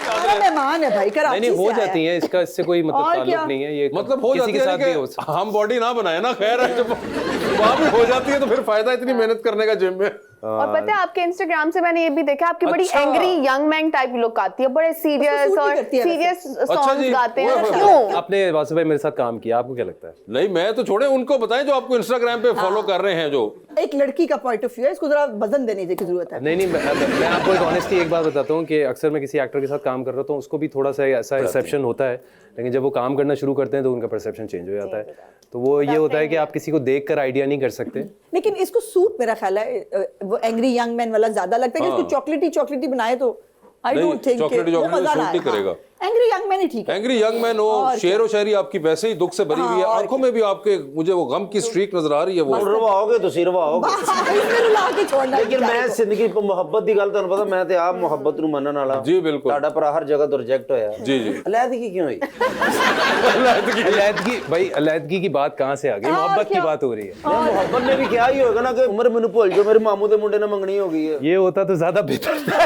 हमारा मेहमान है भाई कराची नहीं हो से आया जाती है इसका इससे कोई मतलब और ताल्लुक क्या? नहीं है। ये मतलब हो किसी जाती के है साथ भी हो कि हम बॉडी ना बनाए ना खैर है जब वहां भी हो जाती है तो फिर फायदा इतनी मेहनत करने का जिम में। और पता है आपके इंस्टाग्राम से मैंने ये भी देखा, आपकी बड़ी अच्छा। Angry young man type look आती है, बड़े सीरियस सूट भी और करती है वैसे। सीरियस अच्छा सॉन्ग्स जी, गाते हैं, ओए होए। क्यों? आपने वासु भाई मेरे साथ काम किया, आपको क्या लगता है? नहीं मैं तो छोड़े, उनको बताएं जो आपको इंस्टाग्राम पे फॉलो कर रहे हैं जो। एक लड़की का पॉइंट ऑफ व्यू है, इसको जरा वजन देने की जरूरत है। नहीं मैं आपको एक ऑनेस्टली एक बात बताता हूँ कि अक्सर मैं किसी एक्टर के साथ काम कर रहा हूँ, उसको भी थोड़ा सा ऐसा रिसेप्शन होता है, लेकिन जब वो काम करना शुरू करते हैं तो उनका परसेप्शन चेंज हो जाता है। तो वो ये होता है कि आप किसी को देख कर आइडिया नहीं कर सकते। लेकिन इसको सूट मेरा ख्याल है वो एंग्री यंग मैन वाला ज्यादा लगता है कि इसको चॉकलेटी बनाए तो आई नहीं, डोंट थिंक चॉकलेटी मजा सूट ना नहीं करेगा। आए। एंग्री यंग मैन ही ठीक है। एंग्री यंग मैन हो, और शेर व शायरी आपकी वैसे ही दुख से भरी हुई है, और आंखों में भी आपके मुझे वो गम की स्ट्रीक नजर आ रही है वो। रवाओगे ਤੁਸੀਂ ਰਵਾਓਗੇ इसमें रुला के छोड़ना ਲੇਕਿन ਮੈਂ ਜ਼ਿੰਦਗੀ ਮੁਹੱਬਤ ਦੀ ਗੱਲ ਤੁਹਾਨੂੰ ਪਤਾ, ਮੈਂ ਤੇ ਆਪ ਮੁਹੱਬਤ ਨੂੰ ਮੰਨਣ ਵਾਲਾ। जी बिल्कुल। ਤੁਹਾਡਾ ਭਰਾ ਹਰ ਜਗ੍ਹਾ ਤੋਂ ਰਿਜੈਕਟ ਹੋਇਆ। जी जी। ਅਲੈਹਦਗੀ ਕਿਉਂ ਹੋਈ? अलैदगी भाई, अलैदगी की बात कहाँ से आ गई? मोहब्बत की बात हो रही है। ਮੁਹੱਬਤ ਨੇ ਵੀ ਕਿਹਾ ਹੀ ਹੋਏਗਾ ਨਾ ਕਿ ਉਮਰ ਮੈਨੂੰ ਭੁੱਲ ਜਾਓ, ਮੇਰੇ ਮਾਮੂ ਦੇ ਮੁੰਡੇ ਨਾਲ ਮੰਗਣੀ ਹੋ ਗਈ ਹੈ। ये होता तो ज्यादा बेहतर था।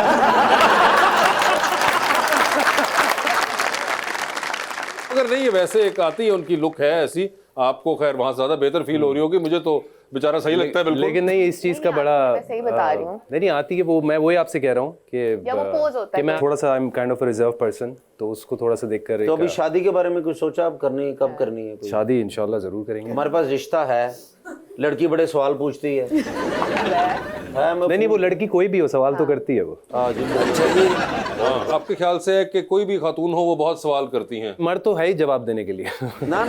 अगर नहीं है वैसे एक आती है उनकी लुक है ऐसी, आपको खैर वहां ज्यादा बेहतर फील हो रही होगी, मुझे तो बेचारा सही लगता है बिल्कुल। लेकिन नहीं, इस चीज का नहीं, बड़ा मैं सही बता रही हूँ। नहीं आती है वो, मैं वही आपसे कह रहा हूँ कि या वो pose होता कि है मैं थोड़ा सा I am kind of a reserve person, तो उसको थोड़ा सा देखकर तो अभी एक शादी के बारे में कुछ सोचा आप करनी कब करनी है? कोई? शादी इंशाल्लाह जरूर करेंगे। हमारे पास रिश्ता है, लड़की बड़े सवाल पूछती है। मैं नहीं वो लड़की कोई भी हो सवाल तो करती है वो। हाँ जी। अच्छा जी, हाँ, आपके ख्याल से है कि कोई भी खातून हो वो बहुत सवाल करती हैं? मर्द तो है ही जवाब देने के लिए। ना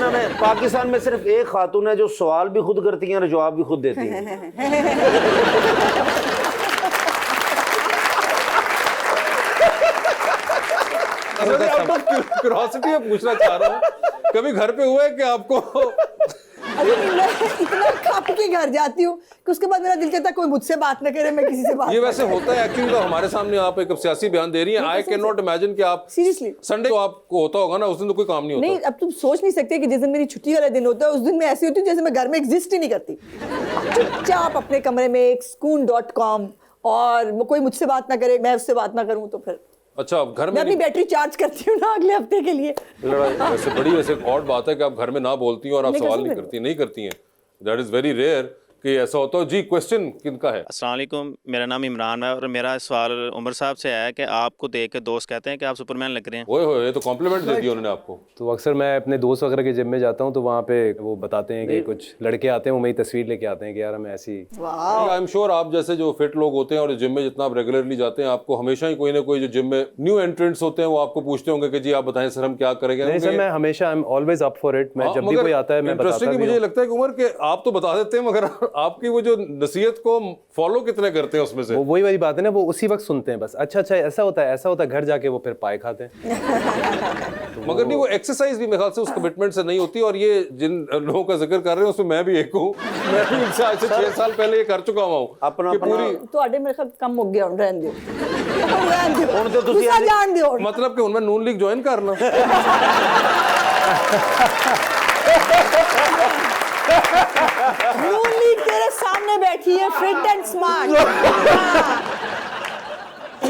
पाकिस्तान में सिर्फ एक खातून है जो सवाल भी खुद करती हैं और जवाब भी खुद देती हैं। क्यूरियोसिटी में पूछना चाह रहा हूँ, कभी घर पे हुआ है कि आपको अरे मैं इतना खप के घर जाती हूँ कि उसके बाद मेरा दिल कहता है कोई मुझसे बात न करे, मैं किसी से बात ये ना वैसे होता है एक्चुअली, तो हमारे सामने आप एक सियासी बयान दे रही हैं, आई कैन नॉट इमेजिन कि आप Seriously? संडे को आपको होता होगा ना, उस दिन तो कोई काम नहीं होता। नहीं, अब तुम सोच नहीं सकते कि जिस दिन मेरी छुट्टी वाला दिन होता है उस दिन मैं ऐसी होती हूँ जैसे मैं घर में एग्जिस्ट ही नहीं करती, चुपचाप अपने कमरे में एक sukoon.com, और वो कोई मुझसे बात ना करे, मैं उससे बात ना करूँ तो फिर अच्छा, आप घर मैं में अपनी बैटरी चार्ज करती हूँ ना अगले हफ्ते के लिए। लड़ाई वैसे बड़ी वैसे ऑड बात है कि आप घर में ना बोलती हैं और आप नहीं, सवाल कैसे नहीं करती हैं। दैट इज वेरी रेयर कि ऐसा होता हो। जी, क्वेश्चन किनका है? अस्सलाम वालेकुम, मेरा नाम इमरान है और मेरा सवाल उमर साहब से है कि आपको देख के दोस्त कहते हैं कि आप सुपरमैन लग रहे हैं। ओए होए, ये तो कॉम्प्लीमेंट दे दिया उन्होंने आपको। तो अक्सर मैं अपने दोस्त वगैरह के जिम में जाता हूँ तो वहाँ पे वो बताते हैं कि कुछ लड़के आते हैं, वो मेरी तस्वीर लेके आते हैं कि यार हम ऐसी। आई एम श्योर आप जैसे जो फिट लोग होते हैं और जिम में जितना आप रेगुलरली जाते हैं, आपको हमेशा ही कोई ना कोई जो जिम में न्यू एंट्रेंट्स होते हैं वो आपको पूछते होंगे कि जी आप बताएं सर हम क्या करेंगे। नहीं सर, मैं हमेशा I am always up for it. मैं जब भी कोई आता है मैं बताता इंटरेस्टिंग भी मुझे हूँ। लगता है कि उमर के आप तो बता देते हैं, मगर आपकी वो जो नसीहत को फॉलो कितने करते हैं उसमें से? वो वही वाली बात है ना, वो उसी वक्त सुनते हैं बस, अच्छा ऐसा होता है, घर जाके वो फिर पाए खाते हैं। मगर नहीं, वो एक्सरसाइज भी मेरे ख्याल से उस कमिटमेंट से नहीं होती, और ये जिन लोगों का जिक्र कर रहे हैं उसमें मैं भी एक हूँ। मैं भी इनसे आज से 6 साल पहले ये कर चुका हुआ हूँ कि पूरी, तो आडे मेरे ख्याल कम हो गया, रहने दो, रहने दो, ਹੁਣ ਤੇ ਤੁਸੀਂ गुस्सा जान दो। मतलब कि उनमें नून लीग ज्वाइन करना। नून लीग तेरे सामने बैठी है, फिट एंड स्मार्ट।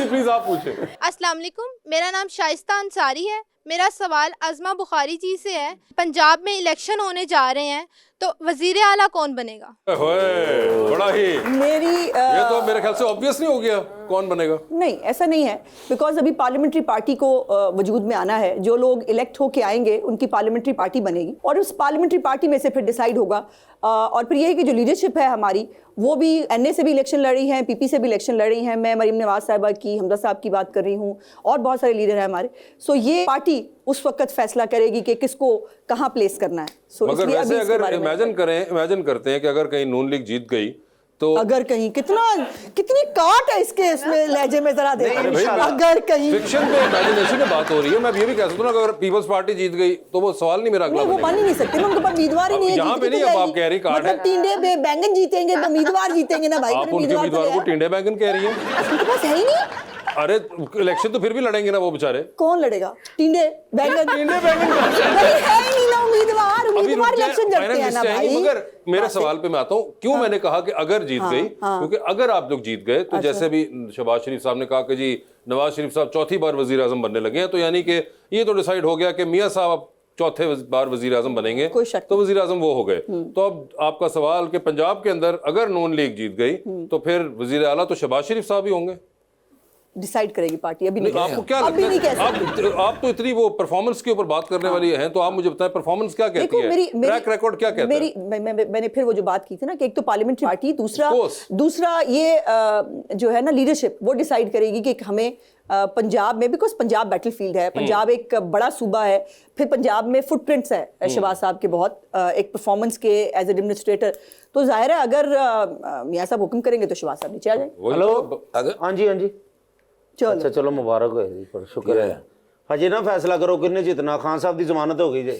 प्लीज आप पूछे। अस्सलाम वालेकुम, मेरा नाम शाइस्ता अंसारी है। मेरा सवाल अज़मा बुखारी जी से है। पंजाब में इलेक्शन होने जा रहे हैं, तो वजीर आला कौन बनेगा? बड़ा ही मेरी ये तो मेरे ख्याल से ऑब्वियस नहीं हो गया कौन बनेगा। नहीं, ऐसा नहीं है, बिकॉज अभी पार्लियामेंट्री पार्टी को वजूद में आना है। जो लोग इलेक्ट होके आएंगे उनकी पार्लियामेंट्री पार्टी बनेगी और उस पार्लियामेंट्री पार्टी में से फिर डिसाइड होगा। और फिर ये है कि जो लीडरशिप है हमारी, वो भी एनए से भी इलेक्शन लड़ रही हैं, पीपी से भी इलेक्शन लड़ रही हैं। मैं मरीम नवाज साहिबा की, हमजा साहब की बात कर रही हूँ, और बहुत सारे लीडर हैं हमारे। सो ये पार्टी उस वक्त फैसला करेगी कि किसको कहाँ प्लेस करना है। सो मगर वैसे अगर इमेजिन करते हैं कि अगर कहीं नून लीग जीत गई तो अगर कहीं, कितनी काट है इसके इसमें लहजे में, जरा देखो। अरे भाई, अगर कहीं फिक्शन पे इमेजिनेशन में बात हो रही है। मैं ये भी कह सकता हूँ ना, अगर पीपल्स पार्टी जीत गई तो वो सवाल नहीं मेरा अगला नहीं, वो मान ही नहीं सकते ना, उनके पास उम्मीदवार ही नहीं है। यहाँ पे नहीं, अब आप कह रही कार्ड मतलब टिंडे बैंगन जीतेंगे, उम्मीदवार जीतेंगे ना भाई। आप उनके उम्मीदवार को टिंडे बैगन कह रही है? उनके पास है ही नहीं। अरे इलेक्शन तो फिर भी लड़ेंगे ना वो बेचारे। कौन लड़ेगा? टिंडे बैगन है ही नहीं ना उम्मीदवार इलेक्शन लड़ते हैं ना भाई। मगर मेरे सवाल पे मैं आता हूँ, क्यों मैंने कहा कि अगर जीत गई, क्योंकि अगर आप लोग जीत गए तो जैसे भी शहबाज शरीफ साहब ने कहा कि जी नवाज शरीफ साहब चौथी बार वजीर आजम बनने लगे हैं, तो यानी कि ये तो डिसाइड हो गया कि मियां साहब चौथे बार वजीर आजम बनेंगे कोई शक तो वजीर आजम वो हो गए। तो अब आपका सवाल कि पंजाब के अंदर अगर नून लीग जीत गई तो फिर वजीर आला तो शहबाज शरीफ साहब ही होंगे। डिसाइड करेगी पार्टी, अभी नहीं कह आपको सकते। क्या अभी नहीं कह लगता सकते। है आप तो इतनी वो परफॉर्मेंस के ऊपर बात करने वाली हैं, तो आप मुझे बताएं परफॉर्मेंस क्या कहती देखो, है, ट्रैक रिकॉर्ड क्या कहता है? मैंने फिर वो जो बात की थी ना कि एक तो पार्लियामेंट्री पार्टी, दूसरा ये जो है ना लीडरशिप वो डिसाइड करेगी कि हमें पंजाब में, बिकॉज पंजाब बैटलफील्ड है, पंजाब एक बड़ा सूबा है, फिर पंजाब में फुटप्रिंट्स है शहबाज साहब के बहुत एक परफॉर्मेंस के एज एडमिनिस्ट्रेटर, तो जाहिर है अगर मियां साहब हुक्म करेंगे तो शहबाज साहब नीचे आ जाएंगे। हेलो, हाँ जी, हाँ जी, चलो अच्छा चलो मुबारक हो जी, पर शुक्र है। हजे ना फैसला करो किन्ने जितना, खान साहब की जमानत हो गई जी।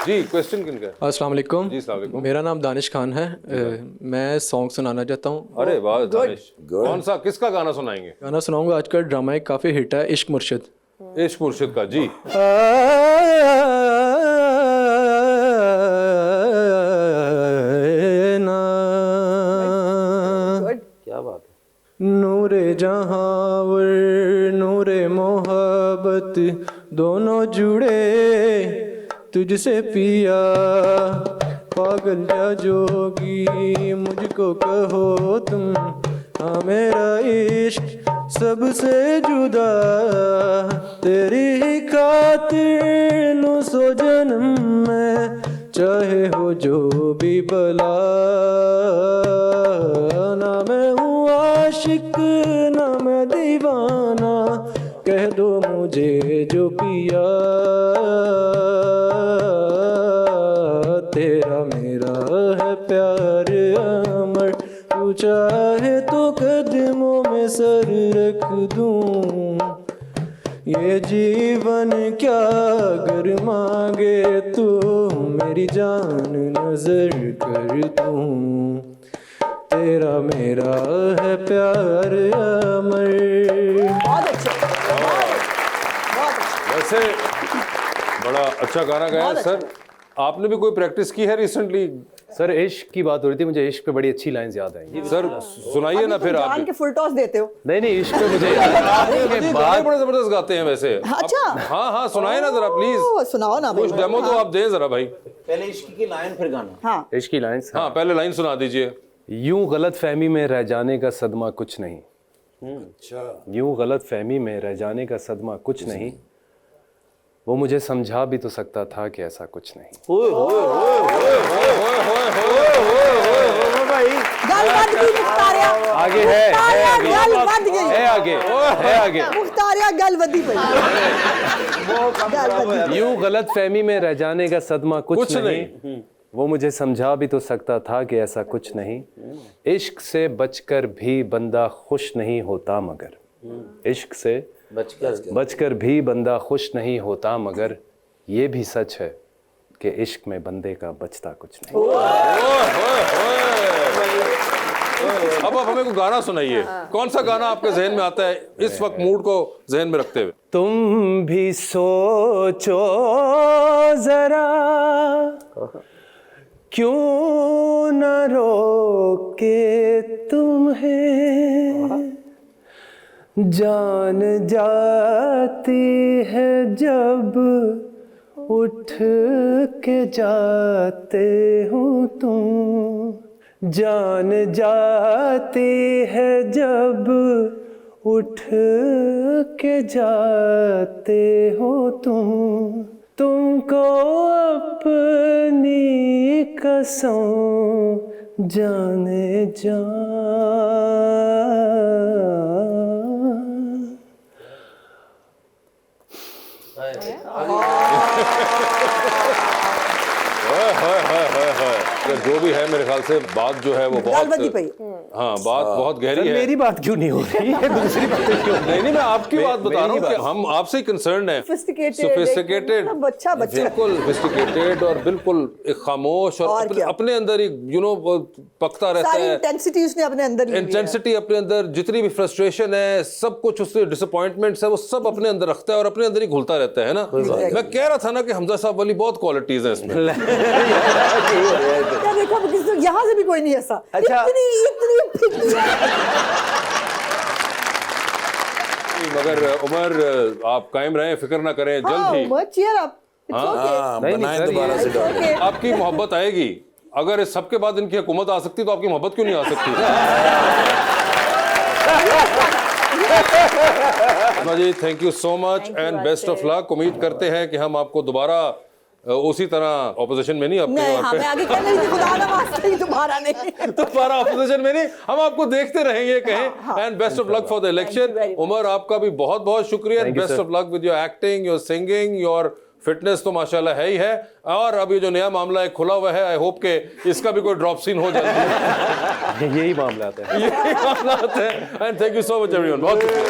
जी क्वेश्चन किनका है? अस्सलाम वालेकुम। जी अस्सलाम वालेकुम। मेरा नाम दानिश खान है, मैं सॉन्ग सुनाना चाहता हूँ। अरे वाह दानिश, कौन सा किसका गाना सुनाएंगे? गाना सुनाऊंगा, आजकल ड्रामा एक काफ़ी हिट है, इश्क मुर्शिद। इश्क मुर्शिद का, जी। क्या बात है। नूरे जहांवर नूरे मोहब्बत दोनों जुड़े तुझसे पिया, पागल या जोगी मुझको कहो तुम, हाँ मेरा इश्क सबसे जुदा, तेरी ही खातिर लूं सो जन्म में, चाहे हो जो भी भला, ना मैं हूँ आशिक ना मैं दीवाना, कह दो मुझे जो पिया, तेरा मेरा है प्यार अमर, तू चाहे तो कदमों में सर रख दूं, ये जीवन क्या अगर मांगे तू, मेरी जान नजर कर दूं, तेरा मेरा है प्यार अमर। बहुत अच्छा, वैसे बड़ा अच्छा गाना गाया सर। आपने भी कोई प्रैक्टिस की है रिसेंटली? सर इश्क की बात हो रही थी, मुझे इश्क पे बड़ी अच्छी लाइंस याद आई। सर सुनाइए ना फिर आप। जान के फुल टॉस देते हो? नहीं इश्क पे मुझे गाने बड़े जबरदस्त गाते हैं वैसे। अच्छा, हाँ हाँ सुनाए ना जरा प्लीज, सुनाओ ना कुछ डेमो तो आप दें जरा भाई। पहले इश्क की लाइन फिर गाना। हाँ इश्क की लाइंस, हाँ पहले लाइन सुना दीजिए। यूं गलत फहमी में रह जाने का सदमा कुछ नहीं, अच्छा, यूं गलत फहमी में रह जाने का सदमा कुछ नहीं, वो मुझे समझा भी तो सकता था कि ऐसा कुछ नहीं। आगे है मुख्तारिया गलवदी पे। यूं गलत फहमी में रह जाने का सदमा कुछ नहीं, वो मुझे समझा भी तो सकता था कि ऐसा कुछ नहीं, इश्क से बचकर भी बंदा खुश नहीं होता मगर, इश्क से बचकर भी बंदा खुश नहीं होता मगर, ये भी सच है कि इश्क में बंदे का बचता कुछ नहीं। अब आप हमें को गाना सुनाइए, कौन सा गाना आपके जहन में आता है इस वक्त मूड को जहन में रखते हुए? तुम भी सोचो जरा, क्यों न रोके तुम्हें, जान जाती है जब उठ के जाते हो तुम, जान जाती है जब उठ के जाते हो तुम, तुमको अपनी कसम जाने जा। जो भी है मेरे ख्याल से बात जो है वो बहुत, हाँ बात बहुत गहरी है। मेरी बात क्यों नहीं हो रही है? दूसरी बात क्यों? नहीं मैं आपकी बात बता रहा हूँ कि हम आपसे कंसर्न है। सोफिस्टिकेटेड, बिल्कुल सोफिस्टिकेटेड और बिल्कुल एक खामोश और अपने अंदर एक पकता रहता है। इंटेंसिटी उसने अपने अंदर, इंटेंसिटी अपने अंदर, जितनी भी फ्रस्ट्रेशन है, सब कुछ उससे डिसअपॉइंटमेंट्स है, वो सब अपने अंदर रखता है और अपने अंदर ही घुलता रहता है ना। मैं कह रहा था ना कि हमजा साहब वाली बहुत क्वालिटीज हैं इसमें। यहाँ से भी कोई नहीं ऐसा। अच्छा, इतनी मगर उमर आप कायम रहें, फिक्र ना करें, जल्द ही cheer up. It's हाँ, okay. हाँ, नहीं, बनाएं सर, दोबारा ये- से डॉक्टर। Okay. आपकी मोहब्बत आएगी। अगर इस सबके बाद इनकी हुकूमत आ सकती तो आपकी मोहब्बत क्यों नहीं आ सकती? जी thank you so much and best of luck. उम्मीद करते हैं कि हम आपको दोबारा उसी तरह ऑपोजिशन में नहीं, नहीं, हाँ, मैं आगे कह रही थी खुदा ना वास्ते दोबारा नहीं। दोबारा ऑपोजिशन में नहीं, हम आपको देखते रहेंगे कहीं। And best of luck for the election. Umar आपका भी बहुत बहुत शुक्रिया and best of luck with your acting, your singing, your fitness तो माशाल्लाह है ही है। और अब ये जो नया मामला है खुला हुआ है, आई होप के इसका भी कोई ड्रॉप सीन हो जाए। यही मामला आता है। यही मामला है। And thank you so much everyone, बहुत शुक्रिया।